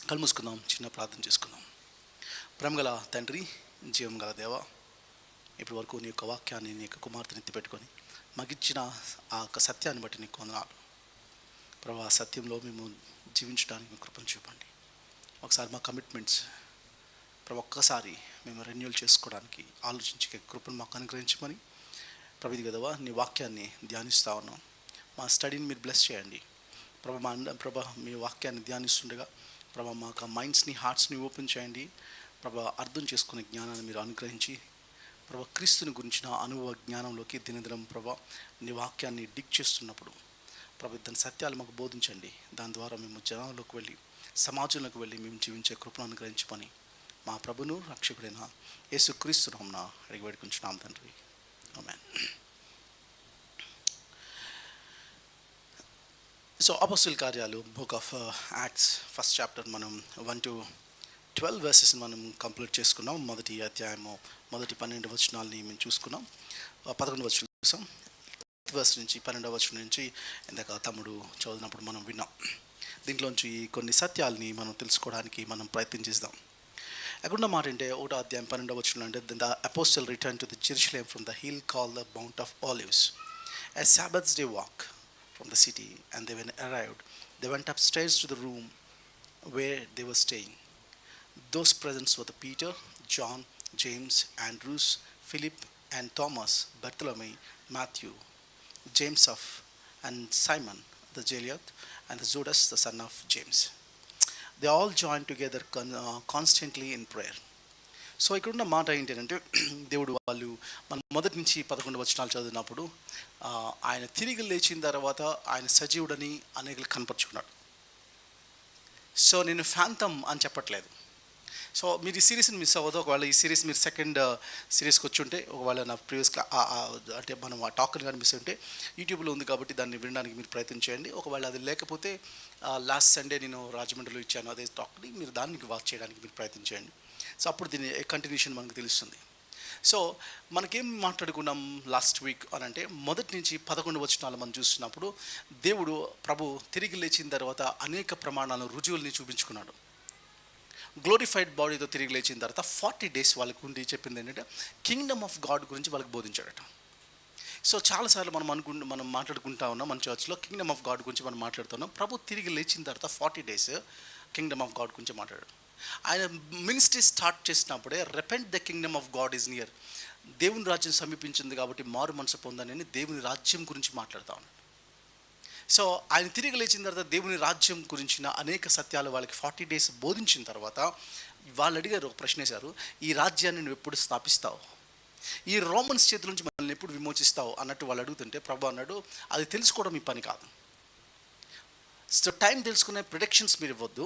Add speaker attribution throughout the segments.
Speaker 1: కళ్ళు మూసుకుందాం, చిన్న ప్రార్థన చేసుకుందాం. ప్రేమగల తండ్రి, జీవం గల దేవ, ఇప్పటి వరకు నీ యొక్క వాక్యాన్ని నీ యొక్క కుమార్తెని ఎత్తిపెట్టుకొని మాకిచ్చిన ఆ యొక్క సత్యాన్ని బట్టి నీకు వందనాలు ప్రభా. సత్యంలో మేము జీవించడానికి మీ కృపను చూపండి. ఒకసారి మా కమిట్మెంట్స్ ఒక్కసారి మేము రెన్యూల్ చేసుకోవడానికి ఆలోచించే కృపను మాకు అనుగ్రహించమని ప్రభు. ఇది కదవా నీ వాక్యాన్ని ధ్యానిస్తూ ఉన్నాం. మా స్టడీని మీరు బ్లెస్ చేయండి ప్రభా. మీ వాక్యాన్ని ధ్యానిస్తుండగా ప్రభా మాకు మైండ్స్ని, హార్ట్స్ని ఓపెన్ చేయండి ప్రభా. అర్థం చేసుకునే జ్ఞానాన్ని మీరు అనుగ్రహించి ప్రభా, క్రీస్తుని గురించిన అనుభవ జ్ఞానంలోకి దినదినం ప్రభా నీ వాక్యాన్ని డిగ్ చేస్తున్నప్పుడు ప్రభా దాని సత్యాలు మాకు బోధించండి. దాని ద్వారా మేము జనాల్లోకి వెళ్ళి, సమాజంలోకి వెళ్ళి మేము జీవించే కృపను అనుగ్రహించమని మా ప్రభును రక్షకుడైన యేసుక్రీస్తు నామమున అడిగి వేడుకుంటున్నాం తండ్రి, ఆమేన్. సో అపోస్తలుల కార్యాలు book of acts first chapter మనం 1 to 12 verses మనం కంప్లీట్ చేసుకున్నాం. మొదటి అధ్యాయము మొదటి 12 వచనాలని మేము చూసుకున్నాం. 11 వచనం చూసాం. వర్స్ నుంచి 12వ వచనం నుంచి ఇందాక తమ్ముడు చదివినప్పుడు మనం విన్నాం. దీంట్లోంచి కొన్ని సత్యాలని మనం తెలుసుకోవడానికి మనం ప్రయత్నం చేద్దాం. ఎక్కడున్న మాట అంటే 1వ అధ్యాయం 12వ వచనం అంటే, the apostle return to the Jerusalem from the hill called the mount of olives, a Sabbath day walk from the city, and they when arrived they went upstairs to the room where they were staying. Those present were the Peter, John, James, Andrews, Philip and Thomas, Bartholomew, Matthew, James of and Simon the Zealot, and the Judas the son of James. They all joined together constantly in prayer. So ఇక్కడున్న మాట ఏంటంటే, దేవుడు వాళ్ళు మనం మొదటి నుంచి 11 వచనాలు చదివినప్పుడు ఆయన తిరిగి లేచిన తర్వాత ఆయన సజీవుడని అనేకులు కనపరుచుకున్నాడు. సో నేను ఫ్యాంటమ్ అని చెప్పట్లేదు. సో మీరు ఈ సిరీస్ని మిస్ అవ్వదు. ఒకవేళ ఈ సిరీస్ మీరు సెకండ్ సిరీస్కి వచ్చి ఉంటే, ఒకవేళ నా ప్రీవియస్గా అంటే మనం ఆ టాక్ని కానీ మిస్ ఉంటే యూట్యూబ్లో ఉంది కాబట్టి దాన్ని వినడానికి మీరు ప్రయత్నం చేయండి. ఒకవేళ అది లేకపోతే లాస్ట్ సండే నేను రాజమండ్రిలో ఇచ్చాను అదే టాక్ని, మీరు దాన్ని వాచ్ చేయడానికి మీరు ప్రయత్నం చేయండి. సో అప్పుడు దీని కంటిన్యూషన్ మనకు తెలుస్తుంది. సో మనకేం మాట్లాడుకున్నాం లాస్ట్ వీక్ అని అంటే, మొదటి నుంచి 11 వచనాలు మనం చూసినప్పుడు దేవుడు ప్రభు తిరిగి లేచిన తర్వాత అనేక ప్రమాణాలను, రుజువుల్ని చూపించుకున్నాడు. గ్లోరిఫైడ్ బాడీతో తిరిగి లేచిన తర్వాత 40 days వాళ్ళకు ఉండి చెప్పింది ఏంటంటే, కింగ్డమ్ ఆఫ్ గాడ్ గురించి వాళ్ళకి బోధించాడట. సో చాలాసార్లు మనం మాట్లాడుకుంటా ఉన్నాం మన చర్చ్లో, కింగ్డమ్ ఆఫ్ గాడ్ గురించి మనం మాట్లాడుతున్నాం. ప్రభు తిరిగి లేచిన తర్వాత 40 days కింగ్డమ్ ఆఫ్ గాడ్ గురించి మాట్లాడాడు. ఆయన మినిస్ట్రీ స్టార్ట్ చేసినప్పుడే repent the Kingdom of God is near, దేవుని రాజ్యం సమీపించింది కాబట్టి మారు మనసు పొందని దేవుని రాజ్యం గురించి మాట్లాడుతూ ఉన్నాడు. సో ఆయన తిరిగి లేచిన తర్వాత దేవుని రాజ్యం గురించిన అనేక సత్యాలు వాళ్ళకి 40 days బోధించిన తర్వాత వాళ్ళు అడిగారు, ఒక ప్రశ్న వేశారు, ఈ రాజ్యాన్ని నువ్వు ఎప్పుడు స్థాపిస్తావు, ఈ రోమన్స్ చేతుల నుంచి మనల్ని ఎప్పుడు విమోచిస్తావు అన్నట్టు వాళ్ళు అడుగుతుంటే ప్రభు అన్నాడు, అది తెలుసుకోవడం మీ పని కాదు. సో టైం తెలుసుకునే ప్రిడిక్షన్స్ మీరు ఇవ్వద్దు.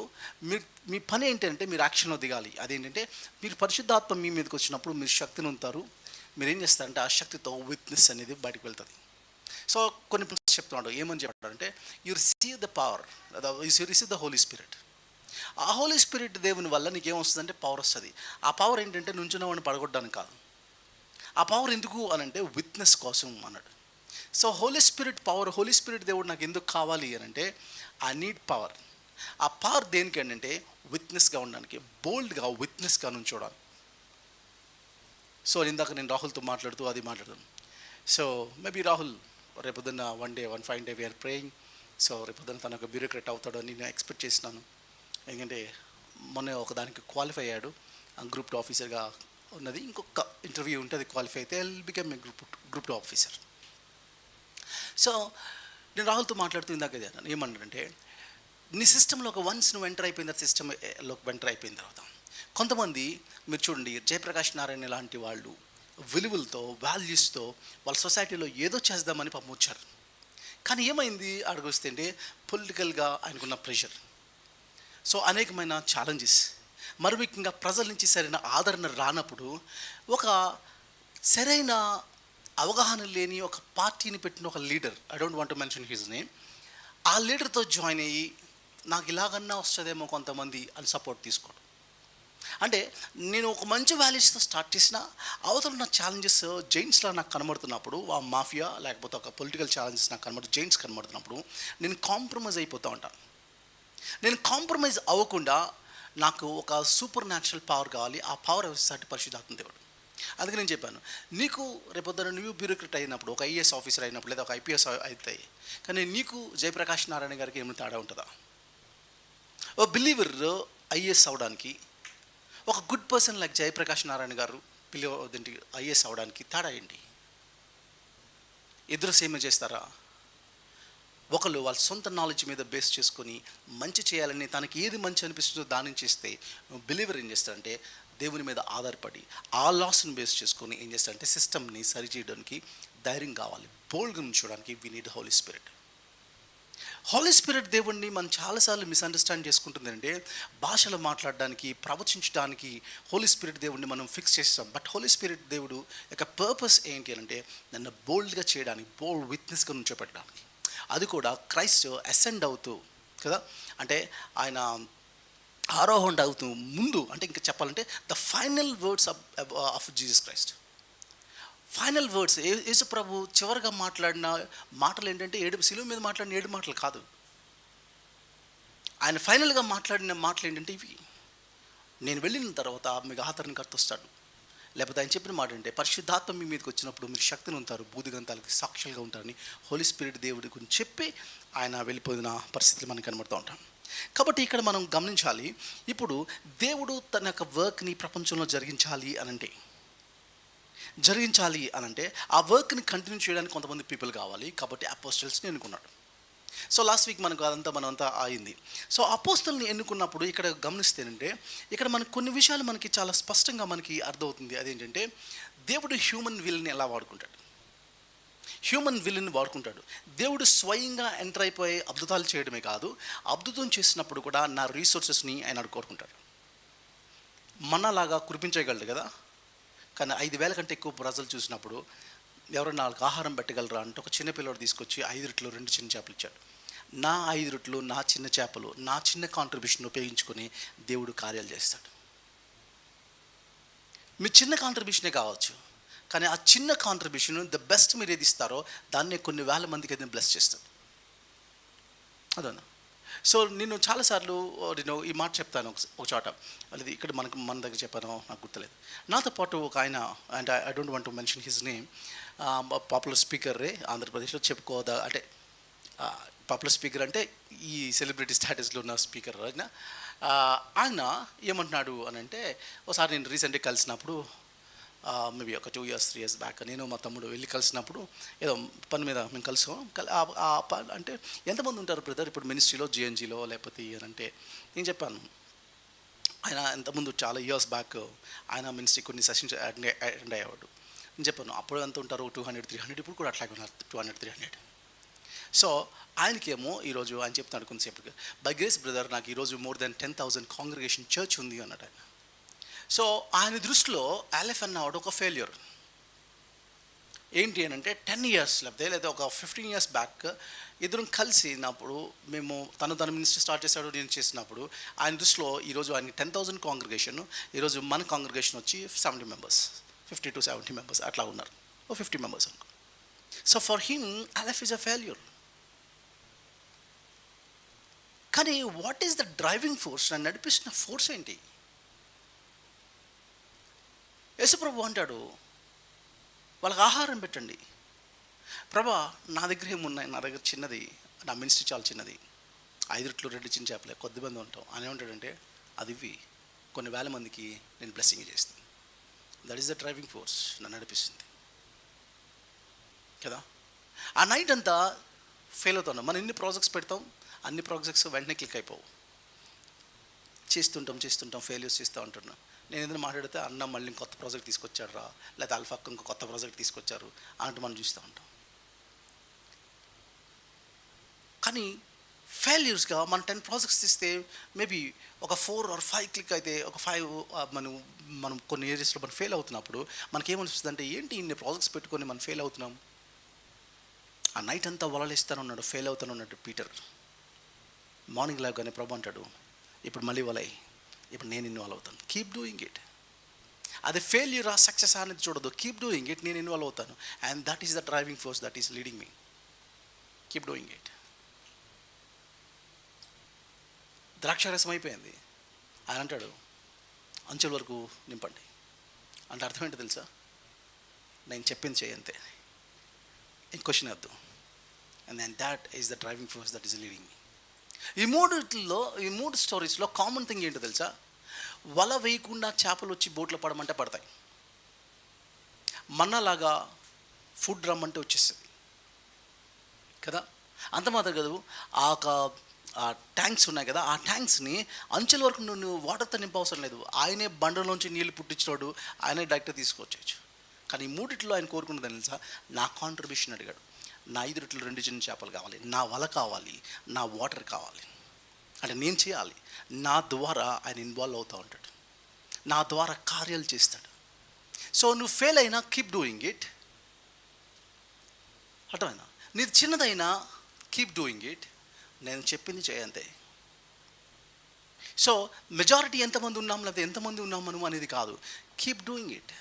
Speaker 1: మీ పని ఏంటంటే మీరు యాక్షన్లో దిగాలి. అదేంటంటే మీరు పరిశుద్ధాత్మ మీ మీదకి వచ్చినప్పుడు మీరు శక్తిని ఉంటారు. మీరు ఏం చేస్తారంటే ఆ శక్తితో విట్నెస్ అనేది బయటకు వెళ్తుంది. సో కొన్ని ప్రిన్సిపల్స్ చెప్తున్నాడు. ఏమని చెప్పాడంటే, you receive the power, you receive the Holy Spirit. ఆ హోలీ స్పిరిట్ దేవుని వల్ల నీకు ఏమొస్తుందంటే పవర్ వస్తుంది. ఆ పవర్ ఏంటంటే నుంచున్న వాడిని పడగొట్టడానికి కాదు. ఆ పవర్ ఎందుకు అని అంటే విట్నెస్ కోసం అన్నాడు. So Holy Spirit power, Holy Spirit దేవుడు నాకు ఎందుకు కావాలి అని అంటే, ఐ నీడ్ పవర్. ఆ పవర్ దేనికి అంటే విట్నెస్గా ఉండడానికి, బోల్డ్గా విట్నెస్గా నుంచోడానికి. సో ఇందాక నేను రాహుల్తో మాట్లాడుతూ అది మాట్లాడతాను. సో మేబీ రాహుల్ రేపొద్దున్న one fine day we're praying. So రేపొద్దున తను ఒక బ్యూరోక్రాట్ అవుతాడని నేను ఎక్స్పెక్ట్ చేసినాను. ఎందుకంటే మొన్న ఒకదానికి క్వాలిఫై అయ్యాడు, గ్రూప్ 2 ఆఫీసర్గా ఉన్నది. ఇంకొక ఇంటర్వ్యూ ఉంటుంది, క్వాలిఫై అయితే I will become a group 2 officer. So నేను రాహుల్తో మాట్లాడుతూ ఇందాక ఏమన్నాడంటే, నీ సిస్టంలో ఒక వన్స్ నువ్వు ఎంటర్ అయిపోయిన తర్వాత, సిస్టంలోకి ఎంటర్ అయిపోయిన తర్వాత కొంతమంది మీరు చూడండి, జయప్రకాష్ నారాయణ లాంటి వాళ్ళు విలువలతో, వాల్యూస్తో వాళ్ళ సొసైటీలో ఏదో చేద్దామని పంపించారు. కానీ ఏమైంది అడుగుస్తే అంటే, పొలిటికల్గా ఆయనకున్న ప్రెషర్, సో అనేకమైన ఛాలెంజెస్, మరి ముఖ్యంగా ప్రజల నుంచి సరైన ఆదరణ రానప్పుడు ఒక సరైన అవగాహన లేని ఒక పార్టీని పెట్టిన ఒక leader, I don't want to mention his name, ఆ లీడర్తో జాయిన్ అయ్యి నాకు ఇలాగన్నా వస్తుందేమో కొంతమంది అని సపోర్ట్ తీసుకోవడం. అంటే నేను ఒక మంచి వాల్యూస్తో స్టార్ట్ చేసిన అవతల ఉన్న ఛాలెంజెస్ జైంట్స్లో నాకు కనబడుతున్నప్పుడు, ఆ మాఫియా లేకపోతే ఒక పొలిటికల్ ఛాలెంజెస్ నాకు జైంట్స్ కనబడుతున్నప్పుడు నేను కాంప్రమైజ్ అయిపోతూ ఉంటాను. నేను కాంప్రమైజ్ అవ్వకుండా నాకు ఒక సూపర్ న్యాచురల్ పవర్ కావాలి. ఆ పవర్ ఎవరిస్తాడు? పరిశుద్ధాత్మ దేవుడు. అందుకే నేను చెప్పాను, నీకు రేపొద్దున నువ్వు బ్యూరోక్రట్ అయినప్పుడు, ఒక ఐఏఎస్ ఆఫీసర్ అయినప్పుడు, లేదా ఒక ఐపీఎస్ అవుతాయి, కానీ నీకు జయప్రకాష్ నారాయణ గారికి ఏమైనా తేడా ఉంటుందా? ఓ బిలీవర్ ఐఏఎస్ అవడానికి, ఒక good person like Jayaprakash Narayana గారు పిల్లదేంటి ఐఏఎస్ అవడానికి తేడా ఏంటి? ఇద్దరు సేమ్ చేస్తారా? ఒకళ్ళు వాళ్ళ సొంత నాలెడ్జ్ మీద బేస్ చేసుకొని మంచి చేయాలని, తనకి ఏది మంచి అనిపిస్తుందో దాన్ని చేస్తే, బిలీవర్ ఏం చేస్తాడంటే దేవుని మీద ఆధారపడి ఆ లాస్ని బేస్ చేసుకొని ఏం చేస్తాడంటే సిస్టమ్ని సరిచేయడానికి ధైర్యం కావాలి. బోల్డ్గా ఉంచడానికి we need Holy Spirit. Holy Spirit దేవుడిని మనం చాలాసార్లు మిస్అండర్స్టాండ్ చేసుకుంటుందంటే, భాషలు మాట్లాడడానికి, ప్రవచించడానికి హోలీ స్పిరిట్ దేవుడిని మనం ఫిక్స్ చేస్తాం. బట్ హోలీ స్పిరిట్ దేవుడు యొక్క పర్పస్ ఏంటి అంటే నన్ను బోల్డ్గా చేయడానికి, బోల్డ్ విట్నెస్గా నుంచోపెట్టడానికి. అది కూడా క్రైస్ట్ అసెండ్ అవుతూ కదా, అంటే ఆయన ఆరోహణ అవుతూ ముందు, అంటే ఇంకా చెప్పాలంటే the final words of Jesus Christ. Final words యేసు ప్రభు చివరిగా మాట్లాడిన మాటలు ఏంటంటే శిలువ మీద మాట్లాడిన 7 మాటలు కాదు. ఆయన ఫైనల్గా మాట్లాడిన మాటలు ఏంటంటే ఇవి: నేను వెళ్ళిన తర్వాత మీకు ఆదరణకర్త వస్తాడు. లేకపోతే ఆయన చెప్పిన మాట అంటే పరిశుద్ధాత్మ మీ మీదకి వచ్చినప్పుడు మీరు శక్తిని ఉంటారు, బూదిగంతాలకి సాక్షులుగా ఉంటారని హోలీ స్పిరిట్ దేవుడి గురించి చెప్పి ఆయన వెళ్ళిపోయిన పరిస్థితులు మనకు కనబడుతూ ఉంటాం. కాబట్టి ఇక్కడ మనం గమనించాలి, ఇప్పుడు దేవుడు తన యొక్క వర్క్ని ప్రపంచంలో జరిగించాలి అనంటే ఆ వర్క్ని కంటిన్యూ చేయడానికి కొంతమంది పీపుల్ కావాలి. కాబట్టి అపోస్టల్స్ని ఎన్నుకున్నాడు. సో లాస్ట్ వీక్ మనంతా అయింది. సో అపోస్తల్ని ఎన్నుకున్నప్పుడు ఇక్కడ గమనిస్తేనంటే, ఇక్కడ మనకు కొన్ని విషయాలు మనకి చాలా స్పష్టంగా మనకి అర్థమవుతుంది. అదేంటంటే దేవుడు హ్యూమన్ విల్ని ఎలా వాడుకుంటాడు. దేవుడు స్వయంగా ఎంటర్ అయిపోయి అద్భుతాలు చేయడమే కాదు, అద్భుతం చేసినప్పుడు కూడా నా రీసోర్సెస్ని ఆయన కోరుకుంటాడు. మనలాగా కురిపించగలడు కదా, కానీ 5,000 కంటే ఎక్కువ ప్రజలు చూసినప్పుడు ఎవరైనా వాళ్ళకి ఆహారం పెట్టగలరా అంటే ఒక చిన్న పిల్లవాడు తీసుకొచ్చి 5 రొట్టెలు 2 చిన్న చేపలు ఇచ్చాడు. నా 5 రొట్టెలు, నా చిన్న చేపలు, నా చిన్న కాంట్రిబ్యూషన్ ఉపయోగించుకొని దేవుడు కార్యాలు చేస్తాడు. మీ చిన్న కాంట్రిబ్యూషనే కావచ్చు, కానీ ఆ చిన్న కాంట్రిబ్యూషన్ ద బెస్ట్ మీరు ఏది ఇస్తారో దాన్నే కొన్ని వేల మందికి అయితే బ్లెస్ చేస్తాడు. అదన్నా. సో నేను చాలాసార్లు ఈ మాట చెప్తాను ఒక చోట, అది ఇక్కడ మన దగ్గర చెప్పాను, నాకు గుర్తులేదు. నాతో పాటు ఒక ఆయన, and I don't want to mention his name, popular speaker ఆంధ్రప్రదేశ్లో చెప్పుకోదా, అంటే పాపులర్ స్పీకర్ అంటే ఈ సెలబ్రిటీ స్టాటస్లో ఉన్న స్పీకర్. ఆయన ఏమంటున్నాడు అని అంటే, ఒకసారి నేను రీసెంట్గా కలిసినప్పుడు, మేబీ ఒక 2 years 3 years బ్యాక్, నేను మా తమ్ముడు వెళ్ళి కలిసినప్పుడు ఏదో పని మీద మేము కలిసాం. అంటే ఎంతమంది ఉంటారు బ్రదర్ ఇప్పుడు మినిస్ట్రీలో, జిఎన్జీలో లేకపోతే అని అంటే నేను చెప్పాను, ఆయన ఎంతమంది చాలా ఇయర్స్ బ్యాక్ ఆయన మినిస్ట్రీ కొన్ని సెషన్స్ అటెండ్ అయ్యేవాడు. నేను చెప్పాను అప్పుడు ఎంత ఉంటారు 200-300, ఇప్పుడు కూడా అట్లాగే ఉన్నారు 200-300. సో ఆయనకేమో ఈరోజు ఆయన చెప్తున్నాడు కొంతసేపు, బై గ్రేస్ బ్రదర్ నాకు ఈరోజు మోర్ దెన్ 10,000 కాంగ్రిగేషన్ చర్చ్ ఉంది అన్నాడు ఆయన. సో ఆయన దృష్టిలో అలెఫ్ అన్నవాడు ఒక ఫెయిల్యూర్. ఏంటి అని అంటే 10 years లేదా ఒక 15 years బ్యాక్ ఇద్దరం కలిసినప్పుడు, మేము తన మినిస్ట్రీ స్టార్ట్ చేశాడు, నేను చేసినప్పుడు ఆయన దృష్టిలో ఈరోజు ఆయన 10,000 కాంగ్రిగేషన్, ఈరోజు మన కాంగ్రిగేషన్ వచ్చి 70 members, 50 to 70 members అట్లా ఉన్నారు, 50 members అనుకో. So for him a life is a failure. కానీ what is the driving force, నన్ను నడిపిస్తున్న ఫోర్స్ ఏంటి? యేసుప్రభు అంటాడు వాళ్ళకి ఆహారం పెట్టండి. ప్రభా నా దగ్గర ఏమున్నాయి, నా దగ్గర చిన్నది, నా మినిస్ట్రీ చాలా చిన్నది, 5 రొట్టెలు 2 చిన్న చేపలే, కొద్దిమంది ఉంటాం అని ఏమంటాడంటే అది ఇవి కొన్ని వేల మందికి నేను బ్లెస్సింగ్ చేస్తాను. That is the driving force, నన్ను నడిపిస్తుంది కదా. ఆ నైట్ అంతా ఫెయిల్ అవుతాం. మనం ఎన్ని ప్రాజెక్ట్స్ పెడతాం, అన్ని ప్రాజెక్ట్స్ వెంటనే క్లిక్ అయిపోవు. చేస్తుంటాం ఫెయిల్యూర్స్ చేస్తూ ఉంటున్నాం. నేను ఏదైనా మాట్లాడితే అన్న మళ్ళీ కొత్త ప్రాజెక్ట్ తీసుకొచ్చాడు రా, లేదా అల్ఫాక్ ఇంకో కొత్త ప్రాజెక్ట్ తీసుకొచ్చారు అన్నట్టు మనం చూస్తూ ఉంటాం. కానీ ఫెయిల్యూర్స్గా మనం 10 ప్రాజెక్ట్స్ తీస్తే మేబీ ఒక 4 or 5 క్లిక్ అయితే, ఒక 5 మనం కొన్ని ఏరియాస్లో మనం ఫెయిల్ అవుతున్నప్పుడు మనకేమనిపిస్తుంది అంటే ఏంటి ఇన్ని ప్రాజెక్ట్స్ పెట్టుకొని మనం ఫెయిల్ అవుతున్నాం. ఆ నైట్ అంతా వలలేస్తాను ఉన్నాడు, ఫెయిల్ అవుతాను ఉన్నాడు పీటర్. మార్నింగ్ లాగానే ప్రభు అంటాడు ఇప్పుడు మళ్ళీ వలై, ఇప్పుడు నేను ఇన్వాల్వ్ అవుతాను, కీప్ డూయింగ్ ఇట్. అది ఫెయిల్యూరా సక్సెస్ అనేది చూడదు, కీప్ డూయింగ్ ఇట్, నేను ఇన్వాల్వ్ అవుతాను. And that is the driving force, that is leading me. Keep doing it. ద్రాక్షారసం అయిపోయింది, ఆయన అంటాడు అంచుల వరకు నింపండి అంటే అర్థం ఏంటో తెలుసా? నేను చెప్పింది చేయంతే, ఇంక క్వశ్చన్ వద్దు. And then that is the driving force that is leading me. ఈ మూడు స్టోరీస్లో కామన్ థింగ్ ఏంటో తెలుసా? వల వేయకుండా చేపలు వచ్చి బోట్లో పడమంటే పడతాయి, మన్నలాగా ఫుడ్ రమ్మంటే వచ్చేస్తుంది కదా. అంత మాత్రం కాదు, ఆ ట్యాంక్స్ ఉన్నాయి కదా, ఆ ట్యాంక్స్ని అంచెల వరకు నువ్వు వాటర్తో నింపవసరం లేదు. ఆయనే బండలోంచి నీళ్ళు పుట్టించినోడు, ఆయనే డైరెక్ట్గా తీసుకొచ్చేయచ్చు. కానీ ఈ మూడిట్లో ఆయన కోరుకున్నది తెలుసా? నా కాంట్రిబ్యూషన్ అడిగాడు. నా 5 రొట్టెలు 2 చిన్న చేపలు కావాలి, నా వల కావాలి, నా వాటర్ కావాలి. అంటే నేను చేయాలి. నా ద్వారా ఆయన ఇన్వాల్వ్ అవుతూ ఉంటాడు, నా ద్వారా కార్యాలు చేస్తాడు. సో నువ్వు ఫెయిల్ అయినా కీప్ డూయింగ్ ఇట్. అర్థమైనా? నీది చిన్నదైనా కీప్ డూయింగ్ ఇట్. నేను చెప్పింది చేయంతే. సో మెజారిటీ ఎంతమంది ఉన్నాం లేకపోతే ఎంతమంది ఉన్నాం మనం అనేది కాదు, కీప్ డూయింగ్ ఇట్.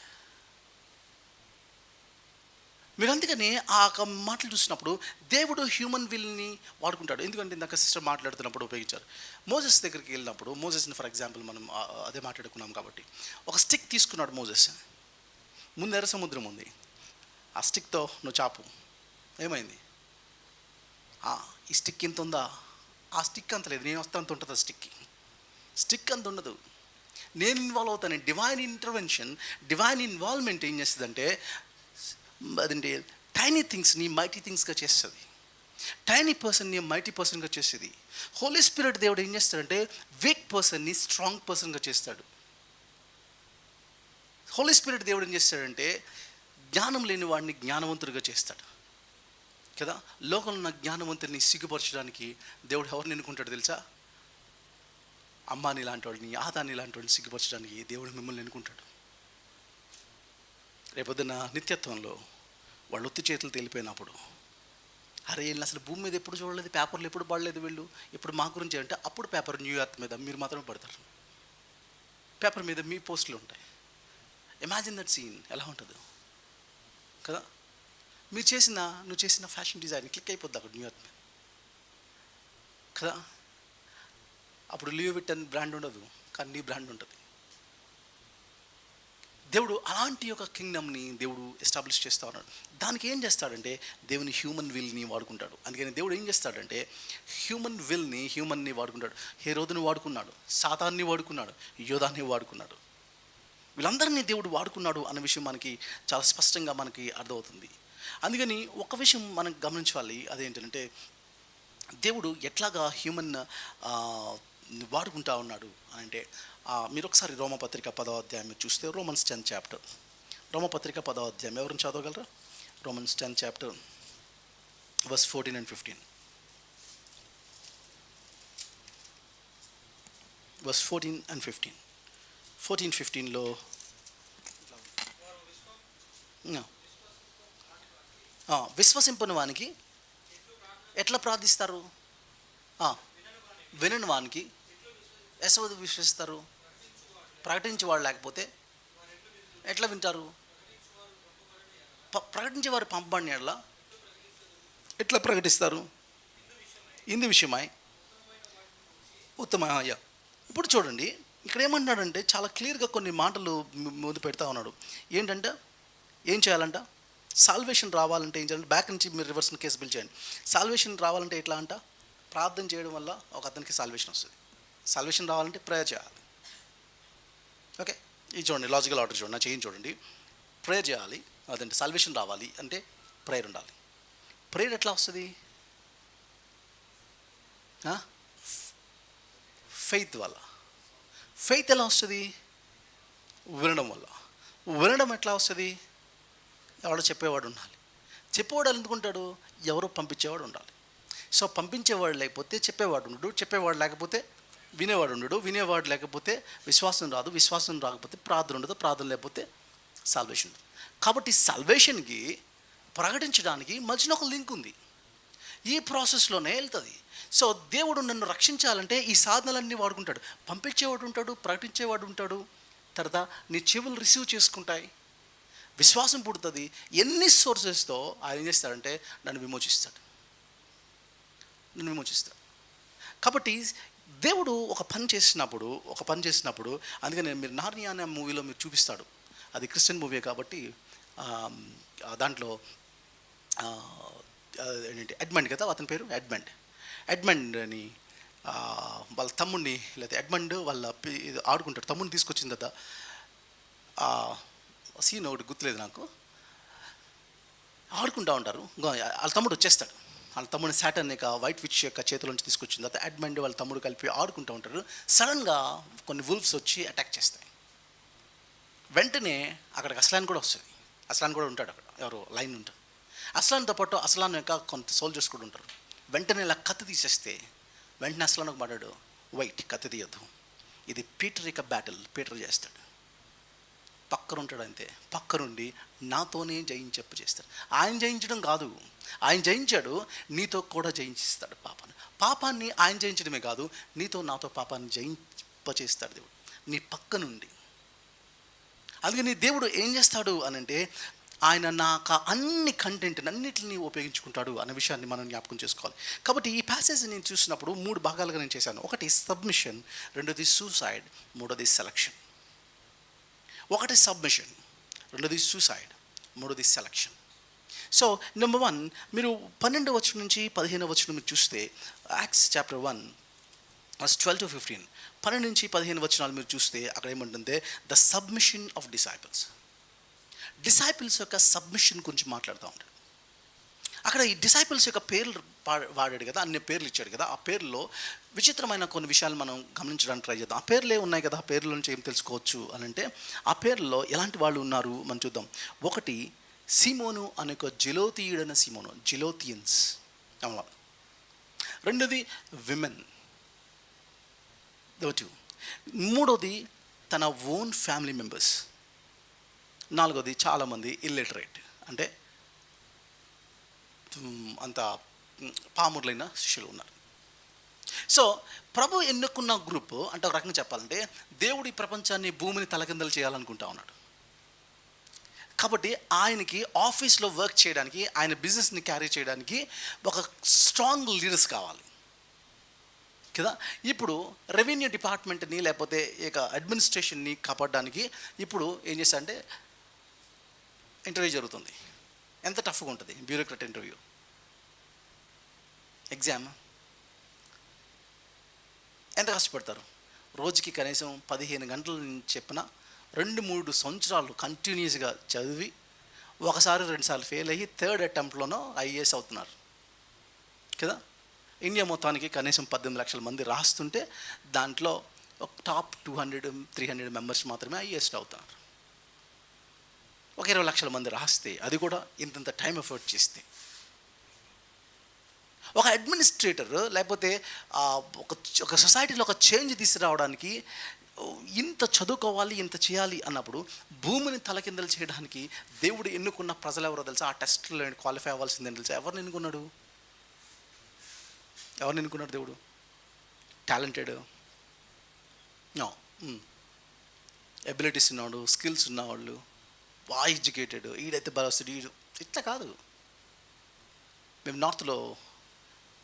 Speaker 1: మీరు అందుకని ఆ మాటలు చూసినప్పుడు దేవుడు హ్యూమన్ విల్ని వాడుకుంటాడు. ఎందుకంటే ఇందాక సిస్టర్ మాట్లాడుతున్నప్పుడు ఉపయోగించారు. మోసెస్ దగ్గరికి వెళ్ళినప్పుడు, మోసెస్ని ఫర్ ఎగ్జాంపుల్ మనం అదే మాట్లాడుకున్నాం కాబట్టి, ఒక స్టిక్ తీసుకున్నాడు మోసెస్. ముందు ఎర్ర సముద్రం ఉంది, ఆ స్టిక్తో నువ్వు చాపు. ఏమైంది? ఈ స్టిక్ ఎంత ఉందా? ఆ స్టిక్ అంత లేదు, నేను వస్తే అంత ఉంటుంది. ఆ స్టిక్ అంత ఉండదు. నేను ఇన్వాల్వ్ అవుతాను. డివైన్ ఇంటర్వెన్షన్, డివైన్ ఇన్వాల్వ్మెంట్ ఏం చేస్తుందంటే అదంటే టైనీ థింగ్స్ని మైటీ థింగ్స్గా చేస్తుంది, టైనీ పర్సన్ని మైటీ పర్సన్గా చేస్తుంది. హోలీ స్పిరిట్ దేవుడు ఏం చేస్తాడంటే వీక్ పర్సన్ని స్ట్రాంగ్ పర్సన్గా చేస్తాడు. హోలీ స్పిరిట్ దేవుడు ఏం చేస్తాడంటే జ్ఞానం లేని వాడిని జ్ఞానవంతుడిగా చేస్తాడు కదా. లోకంలో ఉన్న జ్ఞానవంతుడిని సిగ్గుపరచడానికి దేవుడు ఎవరిని ఎన్నుకుంటాడు తెలుసా? అమ్మాని లాంటి వాడిని, ఆదాని లాంటి వాడిని సిగ్గుపరచడానికి దేవుడు మిమ్మల్ని ఎన్నుకుంటాడు. రేపొద్దున నిత్యత్వంలో వాళ్ళు ఒత్తి చేతులు తేలిపోయినప్పుడు, అరే వీళ్ళు అసలు భూమి మీద ఎప్పుడు చూడలేదు, పేపర్లు ఎప్పుడు పడలేదు, వీళ్ళు ఇప్పుడు మా గురించి అంటే అప్పుడు పేపర్ న్యూయార్క్ మీద మీరు మాత్రమే పడతారు. పేపర్ మీద మీ పోస్టులు ఉంటాయి. ఇమాజిన్ దట్ సీన్ ఎలా ఉంటుందో కదా. నువ్వు చేసిన ఫ్యాషన్ డిజైన్ క్లిక్ అయిపోద్ది అక్కడ న్యూయార్క్ మీద కదా. అప్పుడు లియో విట్టన్ బ్రాండ్ ఉండదు, కానీ నీ బ్రాండ్ ఉంటుంది. దేవుడు అలాంటి ఒక కింగ్డమ్ని దేవుడు ఎస్టాబ్లిష్ చేస్తూ ఉన్నాడు. దానికి ఏం చేస్తాడంటే దేవుని హ్యూమన్ విల్ని వాడుకుంటాడు. అందుకని దేవుడు ఏం చేస్తాడంటే హ్యూమన్ని వాడుకుంటాడు. హేరోదుని వాడుకున్నాడు, సాతాన్ని వాడుకున్నాడు, యోధాన్ని వాడుకున్నాడు. వీళ్ళందరినీ దేవుడు వాడుకున్నాడు అన్న విషయం మనకి చాలా స్పష్టంగా మనకి అర్థమవుతుంది. అందుకని ఒక విషయం మనం గమనించాలి, అదేంటంటే దేవుడు ఎట్లాగా హ్యూమన్ వాడుకుంటా ఉన్నాడు అని అంటే, మీరు ఒకసారి రోమపత్రిక 10వ అధ్యాయం చూస్తే రోమన్స్ 10th చాప్టర్, రోమపత్రిక 10వ అధ్యాయం ఎవరిని చదవగలరా? Romans 10th chapter verse 14 and 15. verse 14 and 15. 14-15లో విశ్వసింపని వానికి ఎట్లా ప్రార్థిస్తారు? వినని వానికి ఎసవదు విశ్వసిస్తారు? ప్రకటించేవాడు లేకపోతే ఎట్లా వింటారు? ప్రకటించేవారు పంపబడిన ఎట్లా ప్రకటిస్తారు? ఇందు విషయమై ఉత్తమయ్య. ఇప్పుడు చూడండి, ఇక్కడ ఏమంటున్నాడంటే చాలా క్లియర్గా కొన్ని మాటలు ముందు పెడతా ఉన్నాడు. ఏంటంటే ఏం చేయాలంట? సాల్వేషన్ రావాలంటే ఏం చేయాలంటే, బ్యాక్ నుంచి మీరు రివర్స్ని కేసు బిల్ చేయండి. సాల్వేషన్ రావాలంటే ఎట్లా అంట? ప్రార్థన చేయడం వల్ల ఒక అతనికి సాల్వేషన్ వస్తుంది. సాల్వేషన్ రావాలంటే ప్రేయర్ చేయాలి. ఓకే, ఇది చూడండి, లాజికల్ ఆర్డర్ చూడండి, నా చేయించి చూడండి. ప్రేయర్ చేయాలి, అదంటే సాల్వేషన్ రావాలి అంటే ప్రేయర్ ఉండాలి. ప్రేయర్ ఎట్లా వస్తుంది? ఫెయిత్ వల్ల. ఫెయిత్ ఎలా వస్తుంది? వినడం వల్ల. వినడం ఎట్లా వస్తుంది? ఎవడో చెప్పేవాడు ఉండాలి. చెప్పేవాడు ఎందుకుంటాడు? ఎవరో పంపించేవాడు ఉండాలి. సో పంపించేవాడు లేకపోతే చెప్పేవాడు ఉండడు, చెప్పేవాడు లేకపోతే వినేవాడు ఉండడు, వినేవాడు లేకపోతే విశ్వాసం రాదు, విశ్వాసం రాకపోతే ప్రార్థన ఉండదు, ప్రార్థన లేకపోతే సాల్వేషన్ ఉండదు. కాబట్టి సాల్వేషన్కి ప్రకటించడానికి మధ్యన ఒక లింక్ ఉంది, ఈ ప్రాసెస్లోనే వెళ్తుంది. సో దేవుడు నన్ను రక్షించాలంటే ఈ సాధనలన్నీ వాడుకుంటాడు. పంపించేవాడు ఉంటాడు, ప్రకటించేవాడు ఉంటాడు, తర్వాత నీ చెవులు రిసీవ్ చేసుకుంటాయి, విశ్వాసం పుడుతుంది. ఎన్ని సోర్సెస్తో ఆయన ఏం చేస్తాడంటే నన్ను విమోచిస్తాడు. కాబట్టి దేవుడు ఒక పని చేసినప్పుడు అందుకని మీరు నార్నియా అనే మూవీలో మీరు చూపిస్తాడు. అది క్రిస్టియన్ మూవీ కాబట్టి దాంట్లో ఏంటంటే ఎడ్మండ్ కదా, అతని పేరు ఎడ్మండ్ అని వాళ్ళ తమ్ముడిని, లేదా ఎడ్మండ్ వాళ్ళ ఇది ఆడుకుంటాడు, తమ్ముడిని తీసుకొచ్చిన తర్వాత సీన్ ఒకటి గుర్తులేదు నాకు, ఆడుకుంటూ ఉంటారు. వాళ్ళ తమ్ముడు వచ్చేస్తాడు, వాళ్ళ తమ్ముడిని సాటర్న్ యొక్క వైట్ విచ్ యొక్క చేతుల నుంచి తీసుకొచ్చిన తర్వాత ఎడ్మండ్ వాళ్ళ తమ్ముడు కలిపి ఆడుకుంటూ ఉంటారు. సడన్గా కొన్ని వుల్ఫ్స్ వచ్చి అటాక్ చేస్తాయి. వెంటనే అక్కడికి అస్లాన్ కూడా వస్తుంది. అస్లాన్ కూడా ఉంటాడు అక్కడ, ఎవరు లైన్ ఉంటారు. అస్లాన్తో పాటు అస్లాన్ యొక్క కొంత సోల్జర్స్ కూడా ఉంటారు. వెంటనే ఇలా కత్తి తీసేస్తే వెంటనే అస్లాన్ ఒక మాట్లాడు, వైట్ కత్తి తీయద్దు, ఇది పీటర్ యొక్క బ్యాటిల్, పీటర్ చేస్తాడు. పక్కన ఉంటాడు అంతే, పక్కనుండి నాతోనే జయించప్పు చేస్తాడు. ఆయన జయించడం కాదు, ఆయన జయించాడు, నీతో కూడా జయించిస్తాడు పాపాన్ని ఆయన జయించడమే కాదు, నాతో పాపాన్ని జయింపచేస్తాడు దేవుడు నీ పక్క నుండి. అందుకని దేవుడు ఏం చేస్తాడు అనంటే, ఆయన నాకు అన్ని కంటెంట్ అన్నిటిని ఉపయోగించుకుంటాడు అనే విషయాన్ని మనం జ్ఞాపకం చేసుకోవాలి. కాబట్టి ఈ ప్యాసేజ్ నేను చూసినప్పుడు 3 భాగాలుగా నేను చేశాను. ఒకటి సబ్మిషన్, రెండోది సూసైడ్, మూడోది సెలక్షన్. ఒకటి సబ్మిషన్, రెండోది సూసైడ్, మూడోది సెలక్షన్. సో నెంబర్ 1, మీరు 12వ వచనం నుంచి 15వ వచనం మీరు చూస్తే, యాక్ట్స్ చాప్టర్ 1 verse 12 to 15, 12 నుంచి 15 వచనాలు మీరు చూస్తే అక్కడ ఏమంటుంటే ద సబ్మిషన్ ఆఫ్ డిసైపుల్స్ యొక్క సబ్మిషన్ గురించి మాట్లాడుతూ ఉంటాడు. అక్కడ ఈ డిసైపుల్స్ యొక్క పేర్లు వాడాడు కదా, అన్ని పేర్లు ఇచ్చాడు కదా. ఆ పేర్లో విచిత్రమైన కొన్ని విషయాలు మనం గమనించడానికి ట్రై చేద్దాం. ఆ పేర్లే ఉన్నాయి కదా, ఆ పేర్ల నుంచి ఏం తెలుసుకోవచ్చు అని అంటే, ఆ పేర్లలో ఎలాంటి వాళ్ళు ఉన్నారు మనం చూద్దాం. ఒకటి సీమోను అనే ఒక జెలోతీయుడైన సీమోను, జెలోతియన్స్. రెండోది విమెన్, మూడోది తన ఓన్ ఫ్యామిలీ మెంబర్స్, నాలుగోది చాలామంది ఇల్లిటరేట్, అంటే అంత పామురులైన శిష్యులు ఉన్నారు. సో ప్రభు ఎన్నుకున్న గ్రూప్ అంటే ఒక రకంగా చెప్పాలంటే, దేవుడి ప్రపంచాన్ని భూమిని తలకిందలు చేయాలనుకుంటా ఉన్నాడు. కాబట్టి ఆయనకి ఆఫీస్లో వర్క్ చేయడానికి, ఆయన బిజినెస్ని క్యారీ చేయడానికి ఒక స్ట్రాంగ్ లీడర్స్ కావాలి కదా. ఇప్పుడు రెవెన్యూ డిపార్ట్మెంట్ని లేకపోతే ఇక అడ్మినిస్ట్రేషన్ని కాపాడడానికి ఇప్పుడు ఏం చేస్తా అంటే ఇంటర్వ్యూ జరుగుతుంది. ఎంత టఫ్గా ఉంటుంది బ్యూరోక్రాట్ ఇంటర్వ్యూ, ఎగ్జామ్. ఎంత కష్టపడతారు, రోజుకి కనీసం 15 గంటలు చెప్పిన 2-3 సంవత్సరాలు కంటిన్యూస్గా చదివి 1-2 సార్లు ఫెయిల్ అయ్యి 3rd అటెంప్ట్లోనో ఐఏఎస్ అవుతున్నారు కదా. ఇండియా మొత్తానికి కనీసం 18 లక్షల మంది రాస్తుంటే దాంట్లో ఒక టాప్ 200-300 మెంబర్స్ మాత్రమే ఐఏఎస్ అవుతున్నారు. ఒక 20 లక్షల మంది రాస్తే, అది కూడా ఇంత టైం ఎఫర్ట్ చేస్తే, ఒక అడ్మినిస్ట్రేటర్ లేకపోతే ఒక సొసైటీలో ఒక చేంజ్ తీసుకురావడానికి ఇంత చదువుకోవాలి, ఇంత చేయాలి అన్నప్పుడు భూమిని తలకిందలు చేయడానికి దేవుడు ఎన్నుకున్న ప్రజలు ఎవరో తెలుసా? ఆ టెస్ట్లో క్వాలిఫై అవ్వాల్సిందని తెలుసా? ఎవరిని ఎన్నుకున్నాడు దేవుడు? టాలెంటెడ్, నో, ఎబిలిటీస్ ఉన్నాడు, స్కిల్స్ ఉన్నవాళ్ళు, బాగా ఎడ్యుకేటెడ్, ఈడైతే బలస్తుడు, ఈడు, ఇట్లా కాదు. మేము నార్త్లో